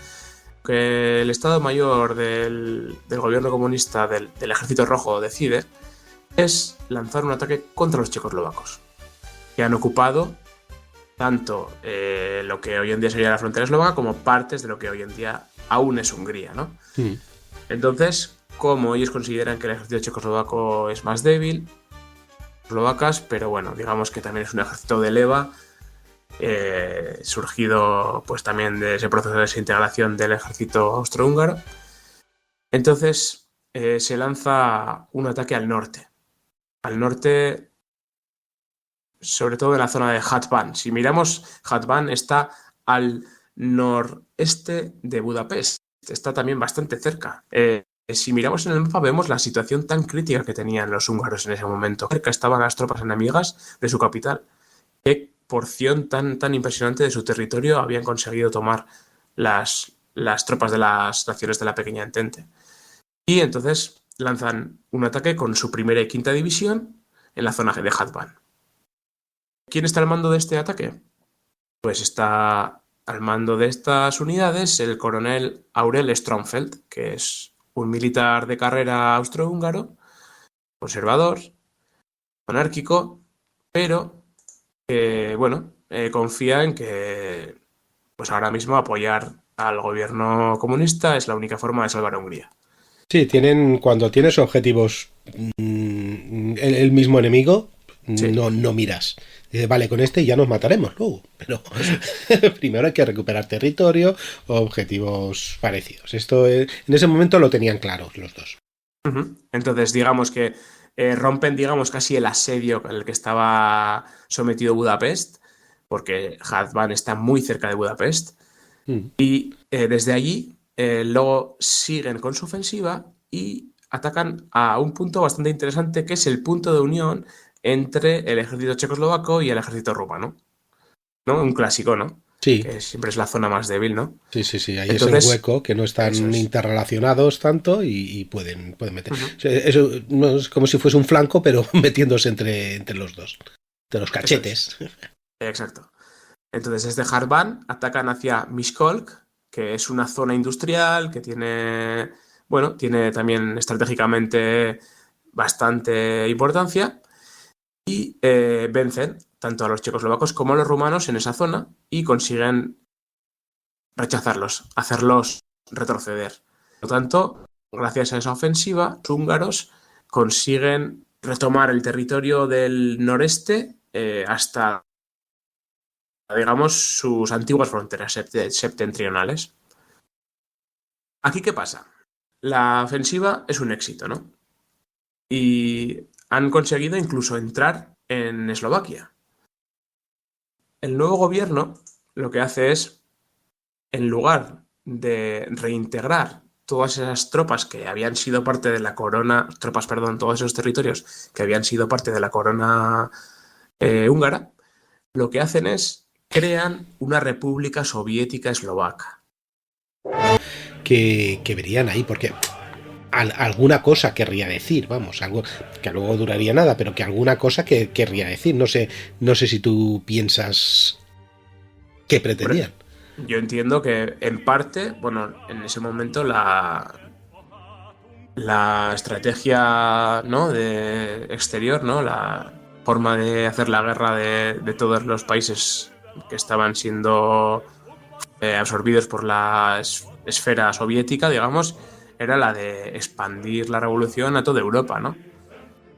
Speaker 6: que el Estado Mayor del gobierno comunista del Ejército Rojo decide es lanzar un ataque contra los checoslovacos, que han ocupado tanto lo que hoy en día sería la frontera eslovaca como partes de lo que hoy en día aún es Hungría, ¿no? Sí. Entonces, como ellos consideran que el ejército checoslovaco es más débil, eslovacas, pero bueno, digamos que también es un ejército de leva, surgido pues también de ese proceso de desintegración del ejército austrohúngaro. Entonces se lanza un ataque al norte, sobre todo en la zona de Hatvan. Si miramos, Hatvan está al noreste de Budapest, está también bastante cerca. Si miramos en el mapa vemos la situación tan crítica que tenían los húngaros en ese momento. Cerca estaban las tropas enemigas de su capital. Qué porción tan impresionante de su territorio habían conseguido tomar las tropas de las naciones de la Pequeña Entente. Y entonces lanzan un ataque con su primera y quinta división en la zona de Hatvan. ¿Quién está al mando de este ataque? Pues está al mando de estas unidades el coronel Aurel Stromfeld, que es un militar de carrera austrohúngaro, conservador, monárquico, pero confía en que pues ahora mismo apoyar al gobierno comunista es la única forma de salvar a Hungría.
Speaker 2: Sí, cuando tienes objetivos el mismo enemigo,
Speaker 6: Sí.
Speaker 2: no miras. Dices, vale, con este ya nos mataremos luego, pero primero hay que recuperar territorio o objetivos parecidos. Esto en ese momento lo tenían claro los dos.
Speaker 6: Ujú. Entonces, digamos que rompen, digamos, casi el asedio al que estaba sometido Budapest, porque Hardban está muy cerca de Budapest,
Speaker 2: Mm.
Speaker 6: y desde allí luego siguen con su ofensiva y atacan a un punto bastante interesante, que es el punto de unión entre el ejército checoslovaco y el ejército rumano, ¿no? Un clásico, ¿no?
Speaker 2: Sí,
Speaker 6: Que siempre es la zona más débil, ¿no?
Speaker 2: sí, ahí
Speaker 6: Entonces,
Speaker 2: es el hueco, que no están
Speaker 6: eso es.
Speaker 2: interrelacionados tanto y pueden meter.
Speaker 6: Ujú.
Speaker 2: O sea, eso no es como si fuese un flanco, pero metiéndose entre los dos, de los
Speaker 6: Eso
Speaker 2: cachetes.
Speaker 6: es. Exacto. Entonces, desde Hardban atacan hacia Miskolc, que es una zona industrial que tiene, bueno, tiene también estratégicamente bastante importancia y vencen tanto a los checoslovacos como a los rumanos en esa zona y consiguen rechazarlos, hacerlos retroceder. Por lo tanto, gracias a esa ofensiva, los húngaros consiguen retomar el territorio del noreste hasta, digamos, sus antiguas fronteras septentrionales. ¿Aquí qué pasa? La ofensiva es un éxito, ¿no? Y han conseguido incluso entrar en Eslovaquia. El nuevo gobierno lo que hace es, en lugar de reintegrar todas esas tropas que habían sido parte de la corona, todos esos territorios que habían sido parte de la corona húngara, lo que hacen es crean una república soviética eslovaca.
Speaker 2: Que verían ahí, porque alguna cosa querría decir, vamos, algo que luego duraría nada, pero que alguna cosa que querría decir. No sé si tú piensas qué pretendían.
Speaker 6: Yo entiendo que en parte, bueno, en ese momento la estrategia, ¿no?, de exterior, ¿no?, la forma de hacer la guerra de todos los países que estaban siendo absorbidos por la esfera soviética, digamos, era la de expandir la revolución a toda Europa, ¿no?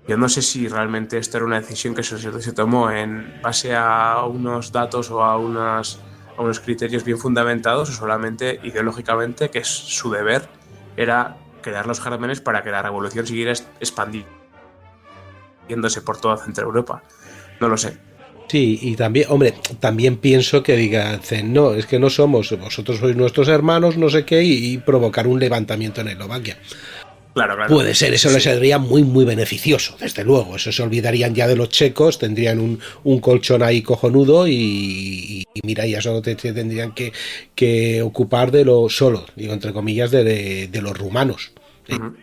Speaker 6: Yo no sé si realmente esto era una decisión que se tomó en base a unos datos o a unos criterios bien fundamentados o solamente ideológicamente, que su deber era crear los gérmenes para que la revolución siguiera expandiéndose por toda Centro Europa. No lo sé.
Speaker 2: Sí, y también, hombre, también pienso que digan, no, es que no somos, vosotros sois nuestros hermanos, no sé qué, y provocar un levantamiento en Eslovaquia.
Speaker 6: Claro.
Speaker 2: Puede ser, eso
Speaker 6: Sí.
Speaker 2: les sería muy, muy beneficioso, desde luego. Eso se olvidarían ya de los checos, tendrían un colchón ahí cojonudo y mira, ya solo tendrían que ocupar de lo solo, digo, entre comillas, de los rumanos.
Speaker 6: Uh-huh.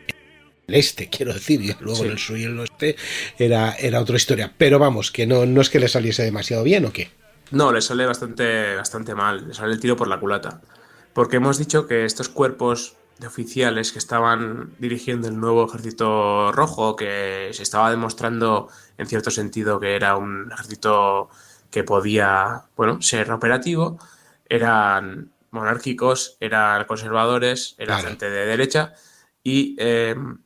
Speaker 2: El este, quiero decir, y luego
Speaker 6: Sí.
Speaker 2: en el sur y el oeste era otra historia. Pero vamos, que no es que le saliese demasiado bien o qué.
Speaker 6: No, le sale bastante mal, le sale el tiro por la culata. Porque hemos dicho que estos cuerpos de oficiales que estaban dirigiendo el nuevo ejército rojo, que se estaba demostrando en cierto sentido que era un ejército que podía, bueno, ser operativo, eran monárquicos, eran conservadores, eran
Speaker 2: Claro.
Speaker 6: gente de derecha y,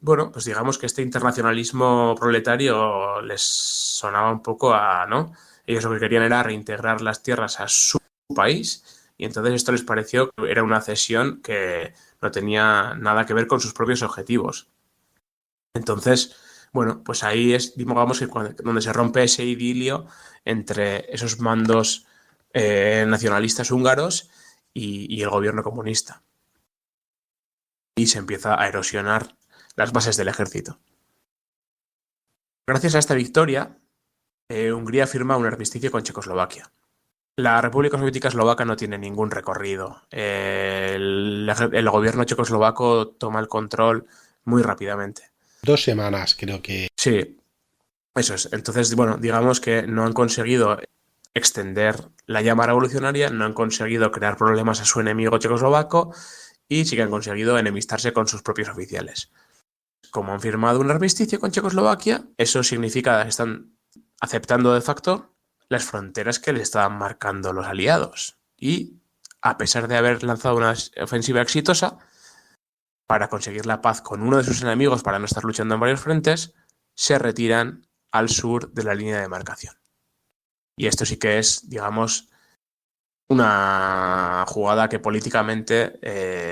Speaker 6: bueno, pues digamos que este internacionalismo proletario les sonaba un poco a, ¿no? Ellos lo que querían era reintegrar las tierras a su país y entonces esto les pareció que era una cesión que no tenía nada que ver con sus propios objetivos. Entonces, bueno, pues ahí es, digamos, que donde se rompe ese idilio entre esos mandos nacionalistas húngaros y el gobierno comunista. Y se empieza a erosionar las bases del ejército. Gracias a esta victoria, Hungría firma un armisticio con Checoslovaquia. La República Soviética Eslovaca no tiene ningún recorrido. El gobierno checoslovaco toma el control muy rápidamente.
Speaker 2: 2 semanas, creo que.
Speaker 6: Sí, eso es. Entonces, bueno, digamos que no han conseguido extender la llama revolucionaria, no han conseguido crear problemas a su enemigo checoslovaco y sí que han conseguido enemistarse con sus propios oficiales. Como han firmado un armisticio con Checoslovaquia, eso significa que están aceptando de facto las fronteras que les estaban marcando los aliados. Y, a pesar de haber lanzado una ofensiva exitosa, para conseguir la paz con uno de sus enemigos, para no estar luchando en varios frentes, se retiran al sur de la línea de demarcación. Y esto sí que es, digamos, una jugada que políticamente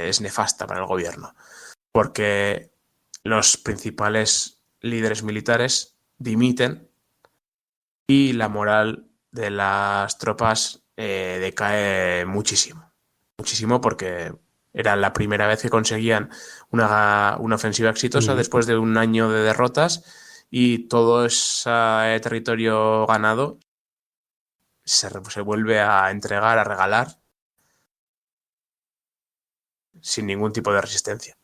Speaker 6: es nefasta para el gobierno, porque los principales líderes militares dimiten y la moral de las tropas decae muchísimo. Muchísimo, porque era la primera vez que conseguían una ofensiva exitosa después de un año de derrotas, y todo ese territorio ganado se vuelve a entregar, a regalar, sin ningún tipo de resistencia.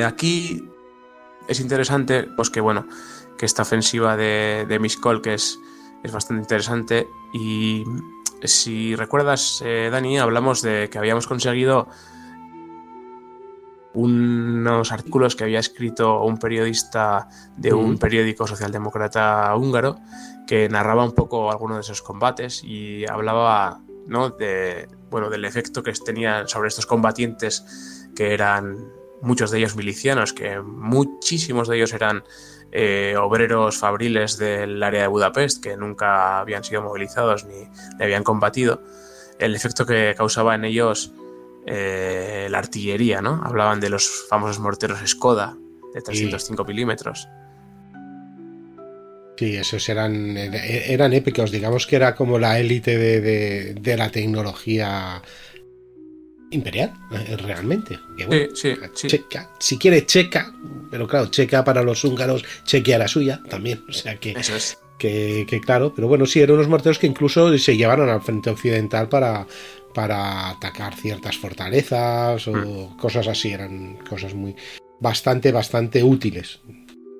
Speaker 6: Aquí es interesante, pues que bueno, que esta ofensiva de Miskolc es bastante interesante. Y si recuerdas, Dani, hablamos de que habíamos conseguido unos artículos que había escrito un periodista de un periódico socialdemócrata húngaro, que narraba un poco algunos de esos combates y hablaba, ¿no?, del efecto que tenían sobre estos combatientes, que eran muchos de ellos milicianos, que muchísimos de ellos eran obreros fabriles del área de Budapest, que nunca habían sido movilizados ni habían combatido. El efecto que causaba en ellos la artillería, ¿no? Hablaban de los famosos morteros Skoda de 305 milímetros.
Speaker 2: Sí, esos eran épicos, digamos que era como la élite de la tecnología imperial, realmente. Que bueno,
Speaker 6: sí.
Speaker 2: Checa, si quiere checa, pero claro, checa para los húngaros, chequea la suya también, o sea que
Speaker 6: eso es.
Speaker 2: Que claro, pero bueno, sí, eran unos morteros que incluso se llevaron al frente occidental para atacar ciertas fortalezas o cosas así. Eran cosas bastante útiles,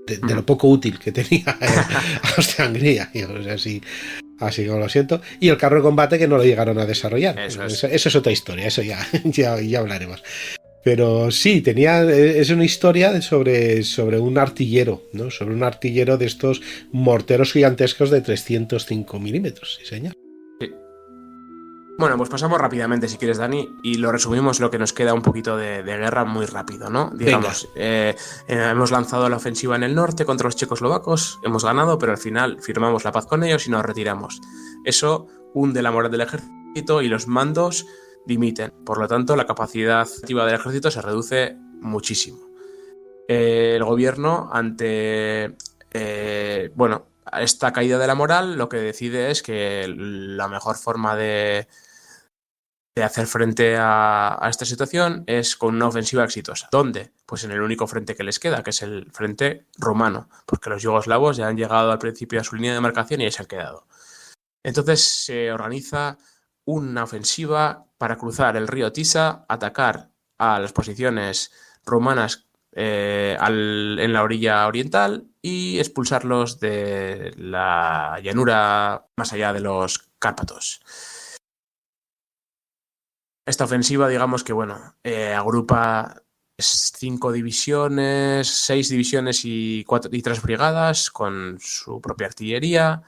Speaker 2: de lo poco útil que tenía Austria-Hungría, o sea, así como lo siento. Y el carro de combate, que no lo llegaron a desarrollar. Eso es otra historia, eso ya hablaremos. Pero sí, es una historia sobre un artillero, ¿no? Sobre un artillero de estos morteros gigantescos de 305 milímetros, sí, señor.
Speaker 6: Sí. Bueno, pues pasamos rápidamente, si quieres, Dani, y lo resumimos, lo que nos queda un poquito de guerra muy rápido, ¿no? Digamos, hemos lanzado la ofensiva en el norte contra los checoslovacos, hemos ganado, pero al final firmamos la paz con ellos y nos retiramos. Eso hunde la moral del ejército y los mandos dimiten. Por lo tanto, la capacidad activa del ejército se reduce muchísimo. El gobierno, ante esta caída de la moral, lo que decide es que la mejor forma de hacer frente a esta situación es con una ofensiva exitosa. ¿Dónde? Pues en el único frente que les queda, que es el frente rumano, porque los yugoslavos ya han llegado al principio a su línea de demarcación y ahí se han quedado. Entonces se organiza una ofensiva para cruzar el río Tisa, atacar a las posiciones rumanas en la orilla oriental y expulsarlos de la llanura más allá de los Cárpatos. Esta ofensiva, digamos que agrupa 5 divisiones, 6 divisiones y 3 brigadas con su propia artillería.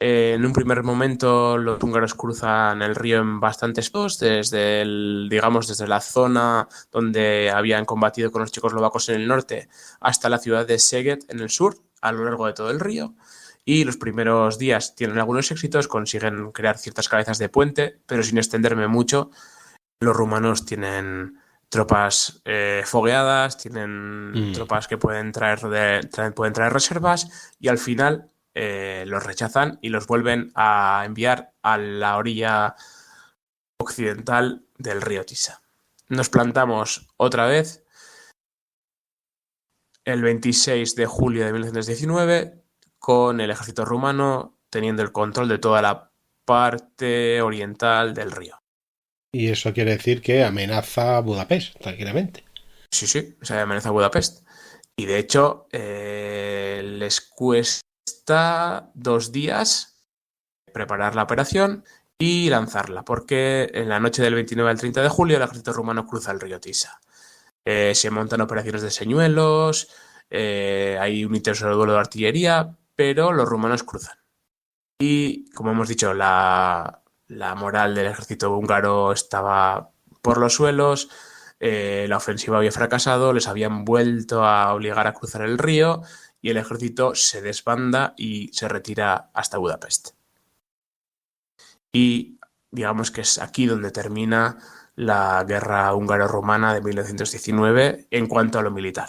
Speaker 6: En un primer momento los húngaros cruzan el río en bastantes dos, desde la zona donde habían combatido con los checoslovacos en el norte hasta la ciudad de Szeged en el sur, a lo largo de todo el río. Y los primeros días tienen algunos éxitos, consiguen crear ciertas cabezas de puente, pero sin extenderme mucho. Los rumanos tienen tropas fogueadas, tienen tropas que pueden traer reservas, y al final los rechazan y los vuelven a enviar a la orilla occidental del río Tisa. Nos plantamos otra vez el 26 de julio de 1919 con el ejército rumano teniendo el control de toda la parte oriental del río.
Speaker 2: Y eso quiere decir que amenaza a Budapest, tranquilamente.
Speaker 6: Sí, se amanece a Budapest. Y de hecho, les cuesta 2 días preparar la operación y lanzarla, porque en la noche del 29 al 30 de julio el ejército rumano cruza el río Tisa. Se montan operaciones de señuelos, hay un intenso duelo de artillería, pero los rumanos cruzan. Y, como hemos dicho, la moral del ejército húngaro estaba por los suelos, la ofensiva había fracasado, les habían vuelto a obligar a cruzar el río y el ejército se desbanda y se retira hasta Budapest. Y digamos que es aquí donde termina la guerra húngaro-rumana de 1919 en cuanto a lo militar.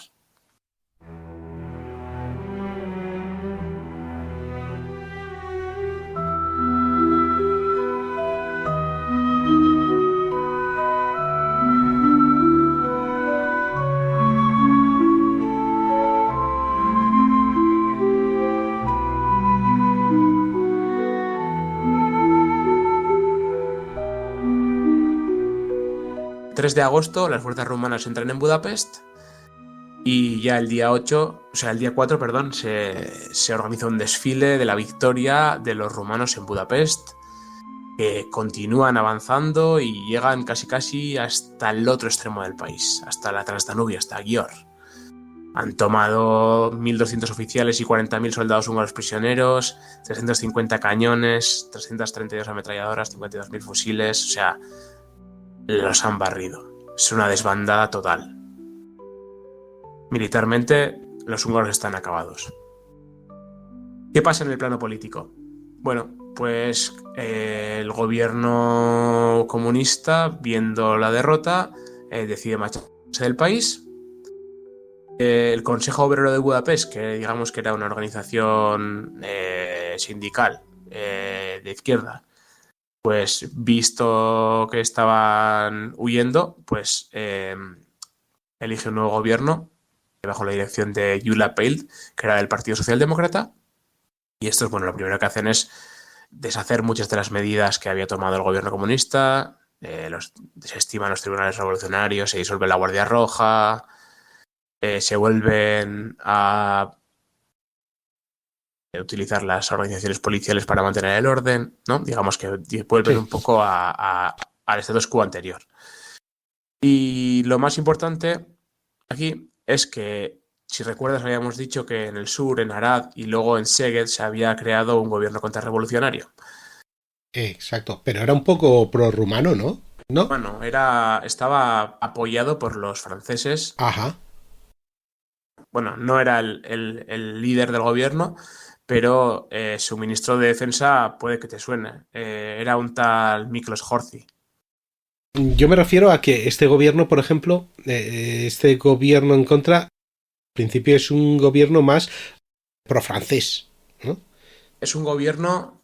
Speaker 6: El 3 de agosto las fuerzas rumanas entran en Budapest y ya el día 4, perdón, se organiza un desfile de la victoria de los rumanos en Budapest, que continúan avanzando y llegan casi hasta el otro extremo del país, hasta la Transdanubia, hasta Győr. Han tomado 1.200 oficiales y 40.000 soldados húngaros prisioneros, 350 cañones, 332 ametralladoras, 52.000 fusiles, o sea, los han barrido. Es una desbandada total. Militarmente, los húngaros están acabados. ¿Qué pasa en el plano político? Bueno, pues el gobierno comunista, viendo la derrota, decide marcharse del país. El Consejo Obrero de Budapest, que digamos que era una organización sindical de izquierda, pues visto que estaban huyendo, pues elige un nuevo gobierno bajo la dirección de Gyula Peld, que era del Partido Socialdemócrata. Y estos, bueno, lo primero que hacen es deshacer muchas de las medidas que había tomado el gobierno comunista, desestiman los tribunales revolucionarios, se disuelve la Guardia Roja, se vuelven a utilizar las organizaciones policiales para mantener el orden, ¿no? Digamos que vuelven un poco al status quo anterior. Y lo más importante aquí es que, si recuerdas, habíamos dicho que en el sur, en Arad y luego en Szeged se había creado un gobierno contrarrevolucionario.
Speaker 2: Exacto, pero era un poco prorrumano, ¿no? ¿No?
Speaker 6: Bueno, estaba apoyado por los franceses.
Speaker 2: Ajá.
Speaker 6: Bueno, no era el líder del gobierno, pero su ministro de defensa puede que te suene. Era un tal Miklos Horthy.
Speaker 2: Yo me refiero a que este gobierno, por ejemplo, este gobierno en contra, al principio es un gobierno más pro-francés, ¿no?
Speaker 6: Es un gobierno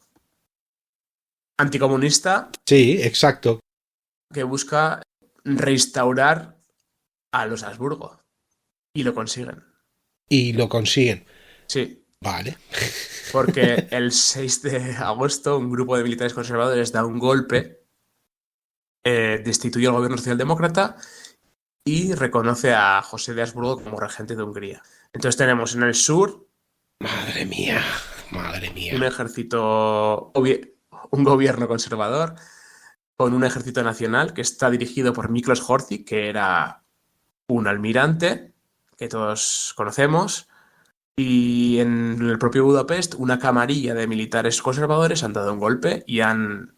Speaker 6: anticomunista.
Speaker 2: Sí, exacto.
Speaker 6: Que busca restaurar a los Habsburgo. Y lo consiguen.
Speaker 2: Y lo consiguen.
Speaker 6: Sí.
Speaker 2: Vale.
Speaker 6: Porque el 6 de agosto un grupo de militares conservadores da un golpe, destituye al gobierno socialdemócrata y reconoce a José de Habsburgo como regente de Hungría. Entonces tenemos en el sur...
Speaker 2: Madre mía.
Speaker 6: Un ejército, un gobierno conservador con un ejército nacional que está dirigido por Miklos Horthy, que era un almirante que todos conocemos, y en el propio Budapest una camarilla de militares conservadores han dado un golpe y han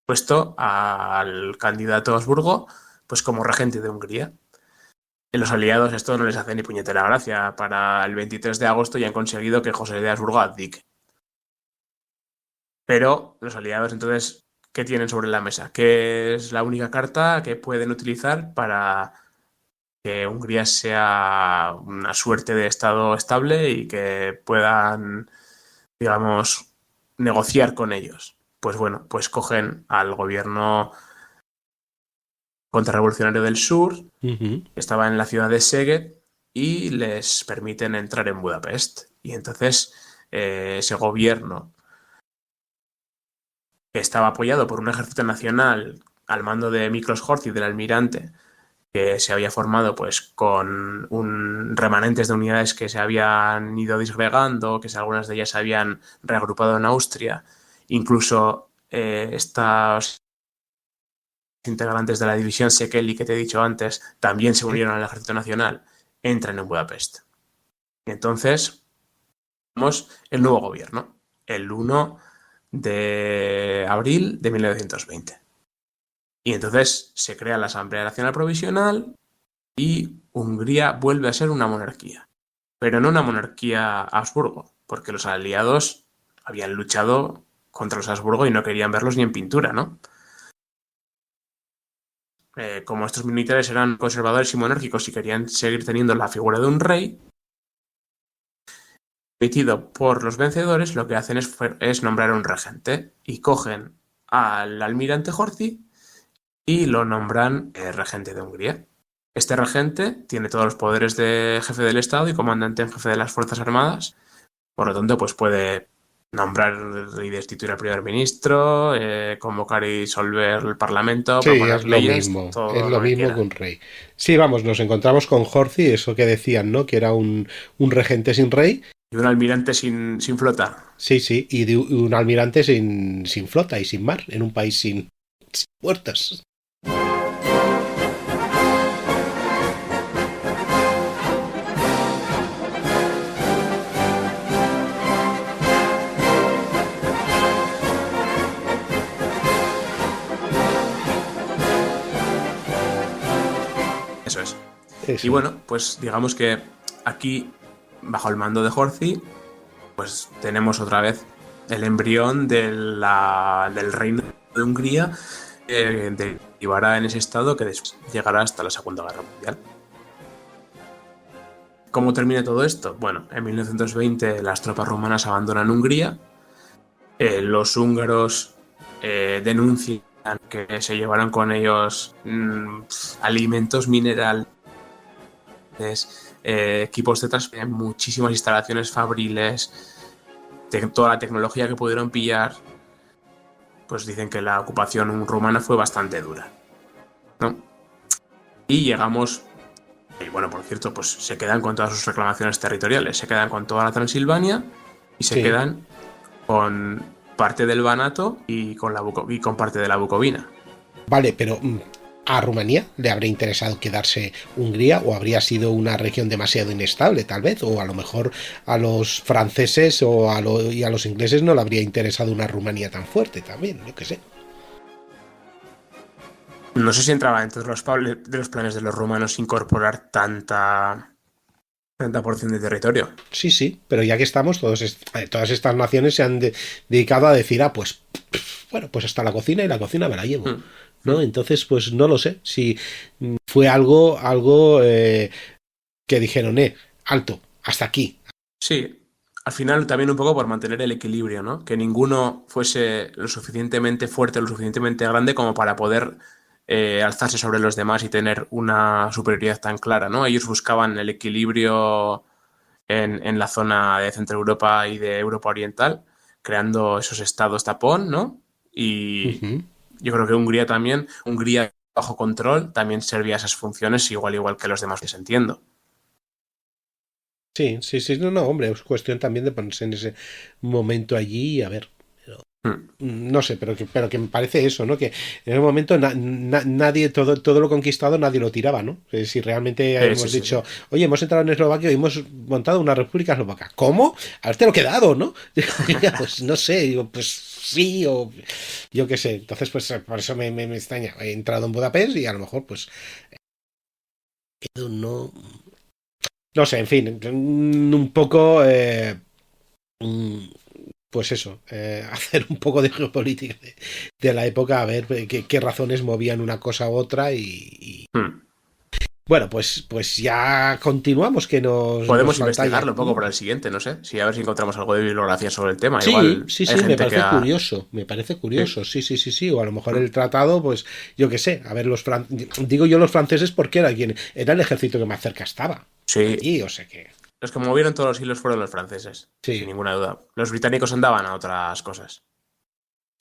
Speaker 6: puesto al candidato Habsburgo pues como regente de Hungría. En los aliados esto no les hace ni puñetera gracia. Para el 23 de agosto ya han conseguido que José de Habsburgo abdique. Pero los aliados entonces, ¿qué tienen sobre la mesa? ¿Qué es la única carta que pueden utilizar para que Hungría sea una suerte de estado estable y que puedan, digamos, negociar con ellos? Pues bueno, pues cogen al gobierno contrarrevolucionario del sur, que estaba en la ciudad de Szeged, y les permiten entrar en Budapest. Y entonces ese gobierno, que estaba apoyado por un ejército nacional al mando de Miklos Horthy, del almirante, que se había formado pues con remanentes de unidades que se habían ido disgregando, que algunas de ellas se habían reagrupado en Austria. Incluso estas integrantes de la división Szekely que te he dicho antes también se unieron al Ejército Nacional, entran en Budapest. Y entonces tenemos el nuevo gobierno, el 1 de abril de 1920. Y entonces se crea la Asamblea Nacional Provisional y Hungría vuelve a ser una monarquía. Pero no una monarquía Habsburgo, porque los aliados habían luchado contra los Habsburgo y no querían verlos ni en pintura, ¿no? Como estos militares eran conservadores y monárquicos y querían seguir teniendo la figura de un rey, permitido por los vencedores, lo que hacen es nombrar un regente y cogen al almirante Horthy y lo nombran regente de Hungría. Este regente tiene todos los poderes de jefe del Estado y comandante en jefe de las Fuerzas Armadas, por lo tanto pues puede nombrar y destituir al primer ministro, convocar y disolver el parlamento,
Speaker 2: Sí,
Speaker 6: proponer
Speaker 2: es lo
Speaker 6: leyes,
Speaker 2: mismo,
Speaker 6: todo
Speaker 2: es lo
Speaker 6: que
Speaker 2: mismo
Speaker 6: quiera.
Speaker 2: que un rey. Sí, vamos, nos encontramos con Horthy, eso que decían, ¿no? Que era un regente sin rey.
Speaker 6: Y un almirante sin flota.
Speaker 2: Sí, sí, y de un almirante sin flota y sin mar, en un país sin puertas.
Speaker 6: Eso es.
Speaker 2: Eso.
Speaker 6: Y bueno, pues digamos que aquí, bajo el mando de Horthy, pues tenemos otra vez el embrión del reino de Hungría, derivará en ese estado que después llegará hasta la Segunda Guerra Mundial. ¿Cómo termina todo esto? Bueno, en 1920 las tropas rumanas abandonan Hungría, los húngaros denuncian que se llevaron con ellos alimentos, minerales, equipos de transporte, muchísimas instalaciones fabriles, toda la tecnología que pudieron pillar. Pues dicen que la ocupación rumana fue bastante dura, ¿no? Y llegamos, y bueno, por cierto, pues se quedan con todas sus reclamaciones territoriales, se quedan con toda la Transilvania y se quedan con parte del Banato y con parte de la Bucovina.
Speaker 2: Vale, pero ¿a Rumanía le habría interesado quedarse Hungría o habría sido una región demasiado inestable, tal vez? O a lo mejor a los franceses y a los ingleses no le habría interesado una Rumanía tan fuerte también, yo qué sé.
Speaker 6: No sé si entraba dentro de los planes de los rumanos incorporar tanta porción de territorio.
Speaker 2: Sí, sí, pero ya que estamos, todas estas naciones se han dedicado a decir, pues bueno, pues hasta la cocina y la cocina me la llevo, ¿no? Entonces, pues no lo sé si fue algo que dijeron, alto, hasta aquí.
Speaker 6: Sí, al final también un poco por mantener el equilibrio, ¿no? Que ninguno fuese lo suficientemente fuerte, lo suficientemente grande como para poder alzarse sobre los demás y tener una superioridad tan clara, ¿no? Ellos buscaban el equilibrio en la zona de Centro Europa y de Europa Oriental, creando esos estados tapón, ¿no? Y yo creo que Hungría bajo control, también servía esas funciones igual que los demás, que entiendo.
Speaker 2: Sí, no, hombre, es cuestión también de ponerse en ese momento allí y a ver. No sé, pero que me parece eso, ¿no? Que en ese momento nadie, todo lo conquistado, nadie lo tiraba, ¿no? Si realmente hemos dicho, oye, hemos entrado en Eslovaquia y hemos montado una república eslovaca. ¿Cómo? Haberte lo quedado, ¿no? Pues no sé, digo, pues sí, o yo qué sé. Entonces, pues por eso me extraña. He entrado en Budapest y a lo mejor, pues, no sé, en fin, un poco... pues eso, hacer un poco de geopolítica de la época, a ver qué razones movían una cosa u otra y... Bueno, pues ya continuamos, que
Speaker 6: podemos investigarlo un poco para el siguiente, no sé, a ver si encontramos algo de bibliografía sobre el tema.
Speaker 2: Sí,
Speaker 6: igual
Speaker 2: sí, me parece curioso, sí, o a lo mejor el tratado, pues yo qué sé, a ver, digo yo los franceses porque era el ejército que más cerca estaba.
Speaker 6: Sí.
Speaker 2: Allí, o sea que...
Speaker 6: Los que movieron todos los hilos fueron los franceses,
Speaker 2: sí,
Speaker 6: sin ninguna duda. Los británicos andaban a otras cosas.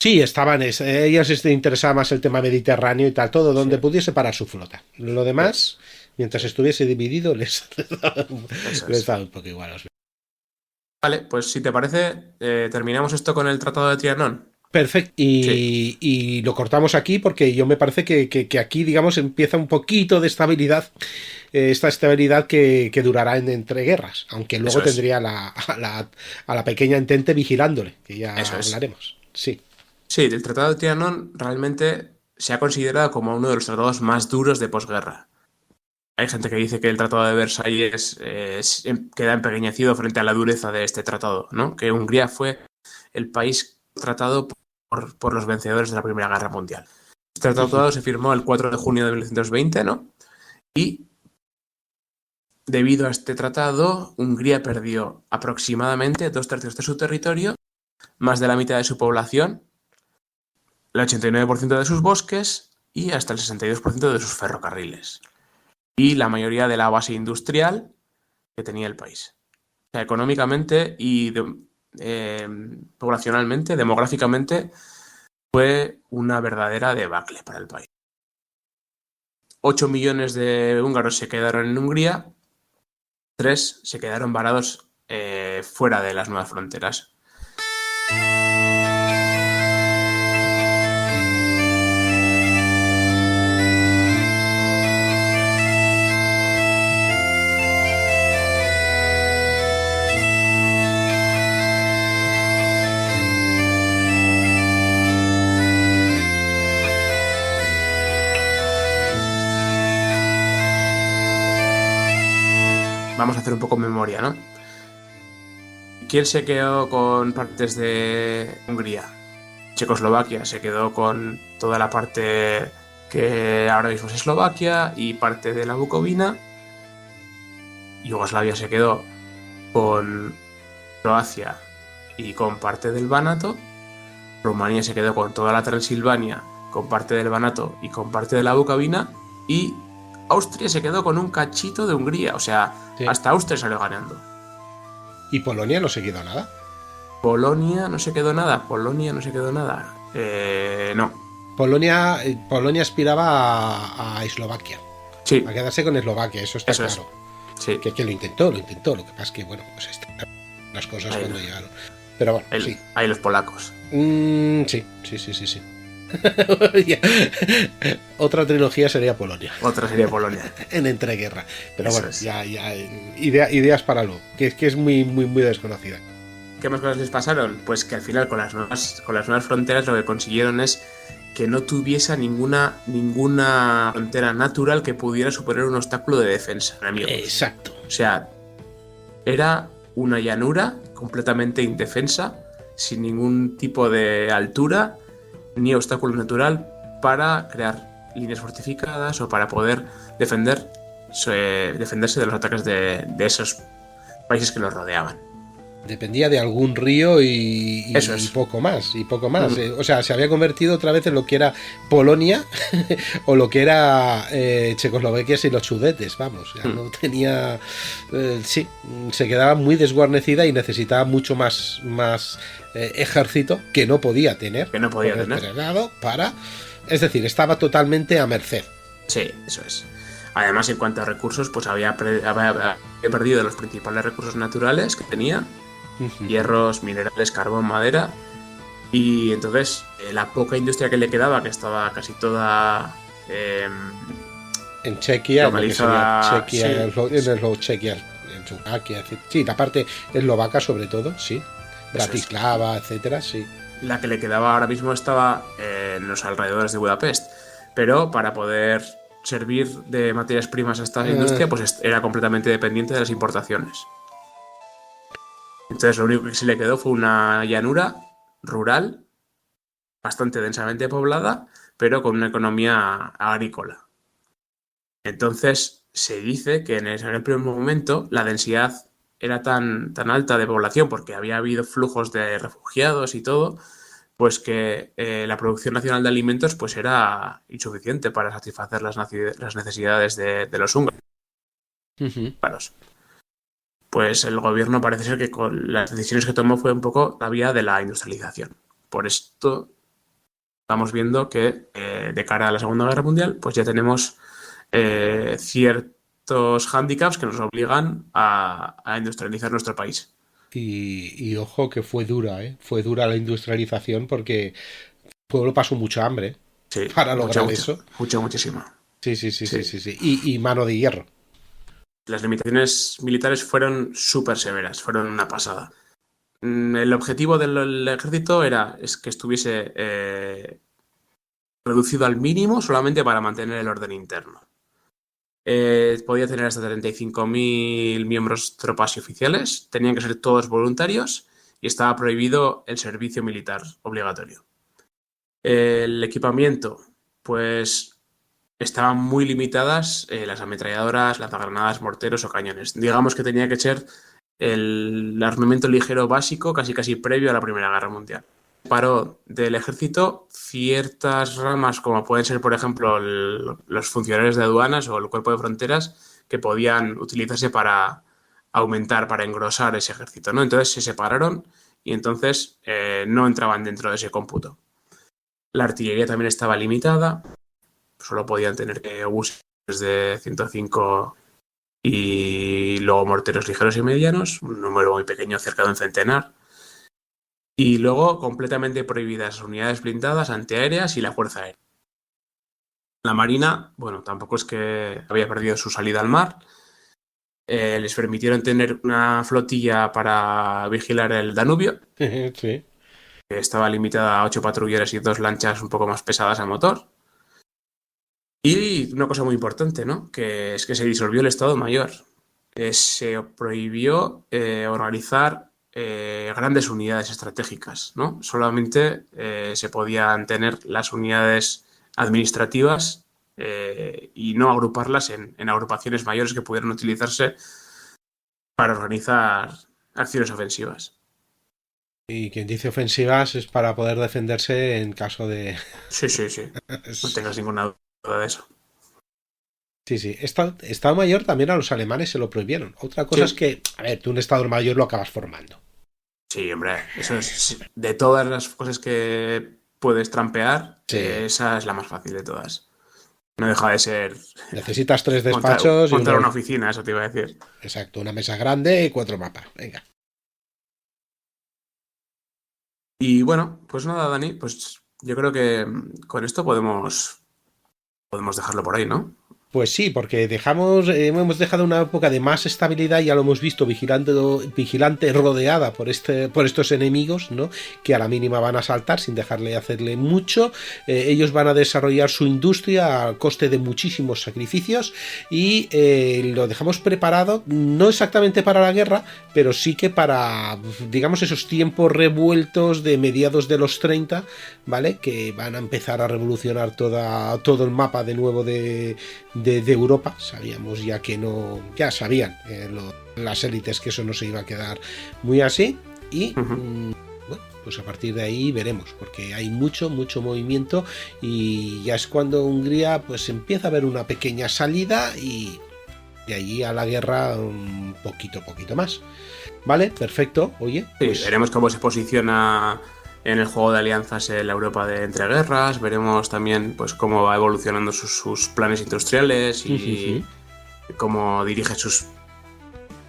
Speaker 2: Sí, ellas les interesaba más el tema mediterráneo y tal, todo donde pudiese parar su flota. Lo demás, mientras estuviese dividido, les daba un poco igual.
Speaker 6: Vale, pues si te parece, terminamos esto con el Tratado de Trianon.
Speaker 2: Perfecto. Y lo cortamos aquí porque yo me parece que aquí, digamos, empieza un poquito de estabilidad, esta estabilidad que durará entre guerras, aunque luego tendría a la pequeña entente vigilándole, que ya hablaremos. Sí.
Speaker 6: Sí, el Tratado de Trianon realmente se ha considerado como uno de los tratados más duros de posguerra. Hay gente que dice que el Tratado de Versalles queda empequeñecido frente a la dureza de este tratado, ¿no? Que Hungría fue el país tratado por los vencedores de la Primera Guerra Mundial. Este tratado se firmó el 4 de junio de 1920, ¿no? Y debido a este tratado, Hungría perdió aproximadamente 2/3 de su territorio, más de la mitad de su población, el 89% de sus bosques y hasta el 62% de sus ferrocarriles. Y la mayoría de la base industrial que tenía el país. O sea, económicamente y poblacionalmente, demográficamente, fue una verdadera debacle para el país. 8 millones de húngaros se quedaron en Hungría, 3 se quedaron varados fuera de las nuevas fronteras. Vamos a hacer un poco memoria, ¿no? ¿Quién se quedó con partes de Hungría? Checoslovaquia se quedó con toda la parte que ahora mismo es Eslovaquia y parte de la Bucovina. Yugoslavia se quedó con Croacia y con parte del Banato. Rumanía se quedó con toda la Transilvania, con parte del Banato y con parte de la Bucovina. Y Austria se quedó con un cachito de Hungría, o sea, hasta Austria salió ganando.
Speaker 2: ¿Y Polonia no se quedó nada?
Speaker 6: Polonia no se quedó nada. No.
Speaker 2: Polonia aspiraba a Eslovaquia.
Speaker 6: Sí.
Speaker 2: A quedarse con Eslovaquia, eso está claro.
Speaker 6: Sí.
Speaker 2: Que lo intentó. Lo que pasa es que, bueno, pues las cosas cuando llegaron. Pero bueno, sí.
Speaker 6: Hay los polacos.
Speaker 2: Sí. Otra trilogía sería Polonia. En entreguerra. Pero eso bueno, ya ideas para luego, que es muy, muy, muy desconocida.
Speaker 6: ¿Qué más cosas les pasaron? Pues que al final con las nuevas fronteras lo que consiguieron es que no tuviese ninguna frontera natural que pudiera suponer un obstáculo de defensa, amigos.
Speaker 2: Exacto.
Speaker 6: O sea, era una llanura completamente indefensa, sin ningún tipo de altura ni obstáculo natural para crear líneas fortificadas o para poder defenderse de los ataques de esos países que los rodeaban.
Speaker 2: Dependía de algún río y poco más. O sea, se había convertido otra vez en lo que era Polonia o lo que era Checoslovaquia y los Sudetes, vamos. Ya no tenía... se quedaba muy desguarnecida y necesitaba mucho más ejército que no podía tener. Es decir, estaba totalmente a merced.
Speaker 6: Sí, eso es. Además, en cuanto a recursos, pues había perdido los principales recursos naturales que tenía. Hierros, minerales, carbón, madera. Y entonces la poca industria que le quedaba, que estaba casi toda
Speaker 2: en Chequia,
Speaker 6: localizada,
Speaker 2: en Eslovaquia, sí, la parte eslovaca sobre todo, sí. Bratislava, etcétera, sí.
Speaker 6: La que le quedaba ahora mismo estaba en los alrededores de Budapest, pero para poder servir de materias primas a esta industria, pues era completamente dependiente de las importaciones. Entonces lo único que se le quedó fue una llanura rural, bastante densamente poblada, pero con una economía agrícola. Entonces se dice que en aquel primer momento la densidad era tan alta de población, porque había habido flujos de refugiados y todo, pues que la producción nacional de alimentos pues era insuficiente para satisfacer las necesidades de los húngaros. Pues el gobierno parece ser que con las decisiones que tomó fue un poco la vía de la industrialización. Por esto estamos viendo que de cara a la Segunda Guerra Mundial, pues ya tenemos ciertos hándicaps que nos obligan a industrializar nuestro país.
Speaker 2: Y ojo que fue dura, ¿eh? Fue dura la industrialización porque el pueblo pasó mucha hambre
Speaker 6: Sí,
Speaker 2: para lograr eso.
Speaker 6: Muchísima.
Speaker 2: Sí. Y mano de hierro.
Speaker 6: Las limitaciones militares fueron súper severas, fueron una pasada. El objetivo del ejército es que estuviese reducido al mínimo solamente para mantener el orden interno. Podía tener hasta 35.000 miembros, tropas y oficiales, tenían que ser todos voluntarios y estaba prohibido el servicio militar obligatorio. El equipamiento, pues estaban muy limitadas las ametralladoras, lanzagranadas, morteros o cañones. Digamos que tenía que ser el armamento ligero básico casi previo a la Primera Guerra Mundial. Paró del ejército ciertas ramas como pueden ser, por ejemplo, los funcionarios de aduanas o el cuerpo de fronteras que podían utilizarse para aumentar, para engrosar ese ejército, ¿no? Entonces se separaron y entonces no entraban dentro de ese cómputo. La artillería también estaba limitada, solo podían tener obuses de 105 y luego morteros ligeros y medianos, un número muy pequeño, cerca de un centenar. Y luego completamente prohibidas las unidades blindadas, antiaéreas y la Fuerza Aérea. La Marina, bueno, tampoco es que había perdido su salida al mar. Les permitieron tener una flotilla para vigilar el Danubio.
Speaker 2: Sí.
Speaker 6: Estaba limitada a 8 patrulleros y 2 lanchas un poco más pesadas a motor. Y una cosa muy importante, ¿no? Que es que se disolvió el Estado Mayor. Se prohibió organizar grandes unidades estratégicas, ¿no? Solamente se podían tener las unidades administrativas y no agruparlas en agrupaciones mayores que pudieran utilizarse para organizar acciones ofensivas.
Speaker 2: Y quien dice ofensivas es para poder defenderse en caso de...
Speaker 6: Sí. No tengas ninguna duda de eso.
Speaker 2: Sí. Estado Mayor también a los alemanes se lo prohibieron. Otra cosa es que, a ver, tú un Estado Mayor lo acabas formando.
Speaker 6: Sí, hombre, eso es de todas las cosas que puedes trampear, esa es la más fácil de todas. No deja de ser...
Speaker 2: Necesitas 3 despachos
Speaker 6: montar una oficina, eso te iba a decir.
Speaker 2: Exacto, una mesa grande y 4 mapas. Venga.
Speaker 6: Y bueno, pues nada, Dani, pues yo creo que con esto podemos dejarlo por ahí, ¿no?
Speaker 2: Pues sí, porque hemos dejado una época de más estabilidad, ya lo hemos visto, vigilante rodeada por estos enemigos, ¿no? Que a la mínima van a saltar sin dejarle hacerle mucho. Ellos van a desarrollar su industria a coste de muchísimos sacrificios y lo dejamos preparado, no exactamente para la guerra, pero sí que para, digamos, esos tiempos revueltos de mediados de los 30, ¿vale? Que van a empezar a revolucionar todo el mapa de nuevo de Europa. Sabíamos ya que no, ya sabían las élites que eso no se iba a quedar muy así y bueno, pues a partir de ahí veremos, porque hay mucho movimiento y ya es cuando Hungría pues empieza a ver una pequeña salida y de allí a la guerra un poquito más. Vale, perfecto. Oye, pues...
Speaker 6: Sí, veremos cómo se posiciona en el juego de alianzas en la Europa de entreguerras, veremos también pues cómo va evolucionando sus planes industriales y cómo dirige sus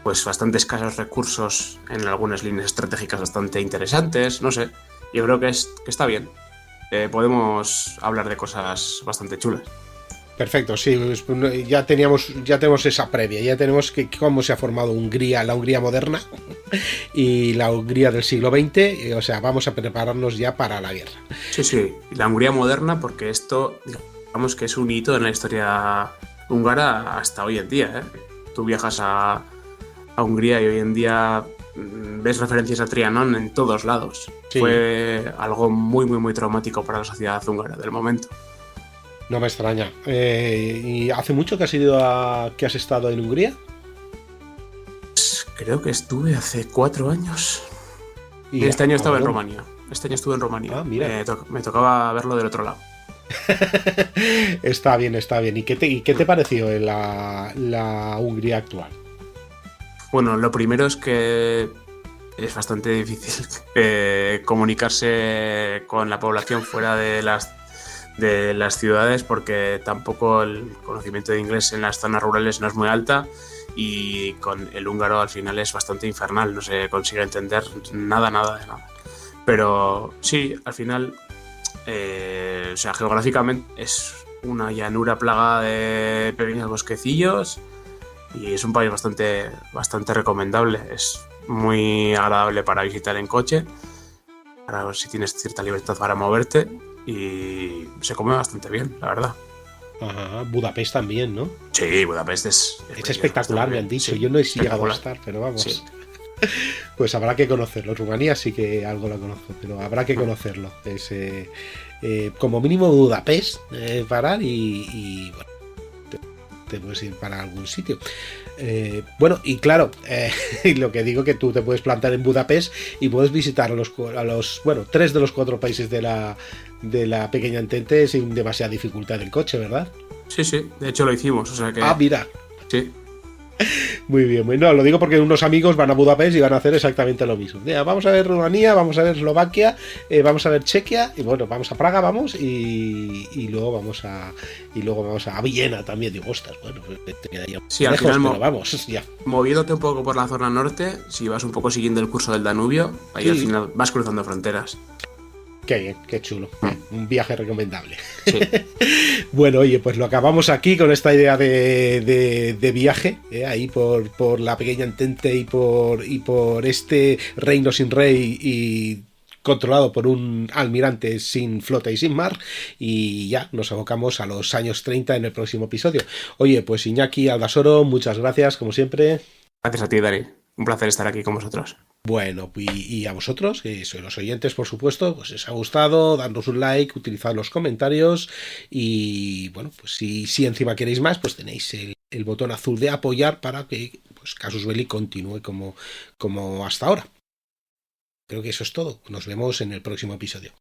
Speaker 6: pues bastante escasos recursos en algunas líneas estratégicas bastante interesantes, no sé, yo creo que está bien. Podemos hablar de cosas bastante chulas.
Speaker 2: Perfecto, sí, ya tenemos esa previa, ya tenemos cómo se ha formado la Hungría moderna y la Hungría del siglo XX, o sea, vamos a prepararnos ya para la guerra.
Speaker 6: Sí, la Hungría moderna, porque esto, digamos que es un hito en la historia húngara hasta hoy en día, ¿eh? Tú viajas a Hungría y hoy en día ves referencias a Trianon en todos lados. Sí. Fue algo muy traumático para la sociedad húngara del momento.
Speaker 2: No me extraña. ¿Y hace mucho que has estado en Hungría?
Speaker 6: Creo que estuve hace 4 años. Y este año estaba en Rumanía. Este año estuve en Rumanía.
Speaker 2: Ah, mira.
Speaker 6: Me tocaba verlo del otro lado.
Speaker 2: Está bien. ¿Y qué te pareció en la Hungría actual?
Speaker 6: Bueno, lo primero es que es bastante difícil comunicarse con la población fuera de las ciudades, porque tampoco el conocimiento de inglés en las zonas rurales no es muy alta, y con el húngaro al final es bastante infernal, no se consigue entender nada de nada. Pero sí, al final, o sea, geográficamente es una llanura plagada de pequeños bosquecillos y es un país bastante recomendable. Es muy agradable para visitar en coche, para ver si tienes cierta libertad para moverte, y se come bastante bien, la verdad.
Speaker 2: Ajá, Budapest también, ¿no?
Speaker 6: Sí, Budapest es
Speaker 2: espectacular, me han dicho.
Speaker 6: Sí,
Speaker 2: yo no he llegado a estar, pero vamos. Sí. Pues habrá que conocerlo. Rumanía sí que algo lo conozco, pero habrá que conocerlo. Es, como mínimo Budapest, parar y bueno, te puedes ir para algún sitio. Bueno, y claro, lo que digo, que tú te puedes plantar en Budapest y puedes visitar a los 3 de los 4 países de la pequeña entente sin demasiada dificultad en coche, ¿verdad?
Speaker 6: Sí, de hecho lo hicimos, o sea que...
Speaker 2: Ah, mira.
Speaker 6: Sí.
Speaker 2: Muy bien, bueno, lo digo porque unos amigos van a Budapest y van a hacer exactamente lo mismo. Mira, vamos a ver Rumanía, vamos a ver Eslovaquia, vamos a ver Chequia, y bueno, vamos a Praga, vamos, y luego vamos a Viena también. Digo, ostras, bueno, pues te quedaría
Speaker 6: sí,
Speaker 2: lejos,
Speaker 6: al final
Speaker 2: pero vamos, ya.
Speaker 6: Moviéndote un poco por la zona norte, si vas un poco siguiendo el curso del Danubio, ahí al final vas cruzando fronteras.
Speaker 2: Qué bien, qué chulo. Un viaje recomendable.
Speaker 6: Sí.
Speaker 2: Bueno, oye, pues lo acabamos aquí con esta idea de viaje, ahí por la pequeña entente y por este reino sin rey y controlado por un almirante sin flota y sin mar, y ya nos abocamos a los años 30 en el próximo episodio. Oye, pues Iñaki Aldasoro, muchas gracias, como siempre.
Speaker 6: Gracias a ti, Dani. Un placer estar aquí con vosotros.
Speaker 2: Bueno, y a vosotros, que sois los oyentes, por supuesto, pues si os ha gustado, dadnos un like, utilizad los comentarios, y bueno, pues si encima queréis más, pues tenéis el botón azul de apoyar para que pues Casus Belli continúe como hasta ahora. Creo que eso es todo. Nos vemos en el próximo episodio.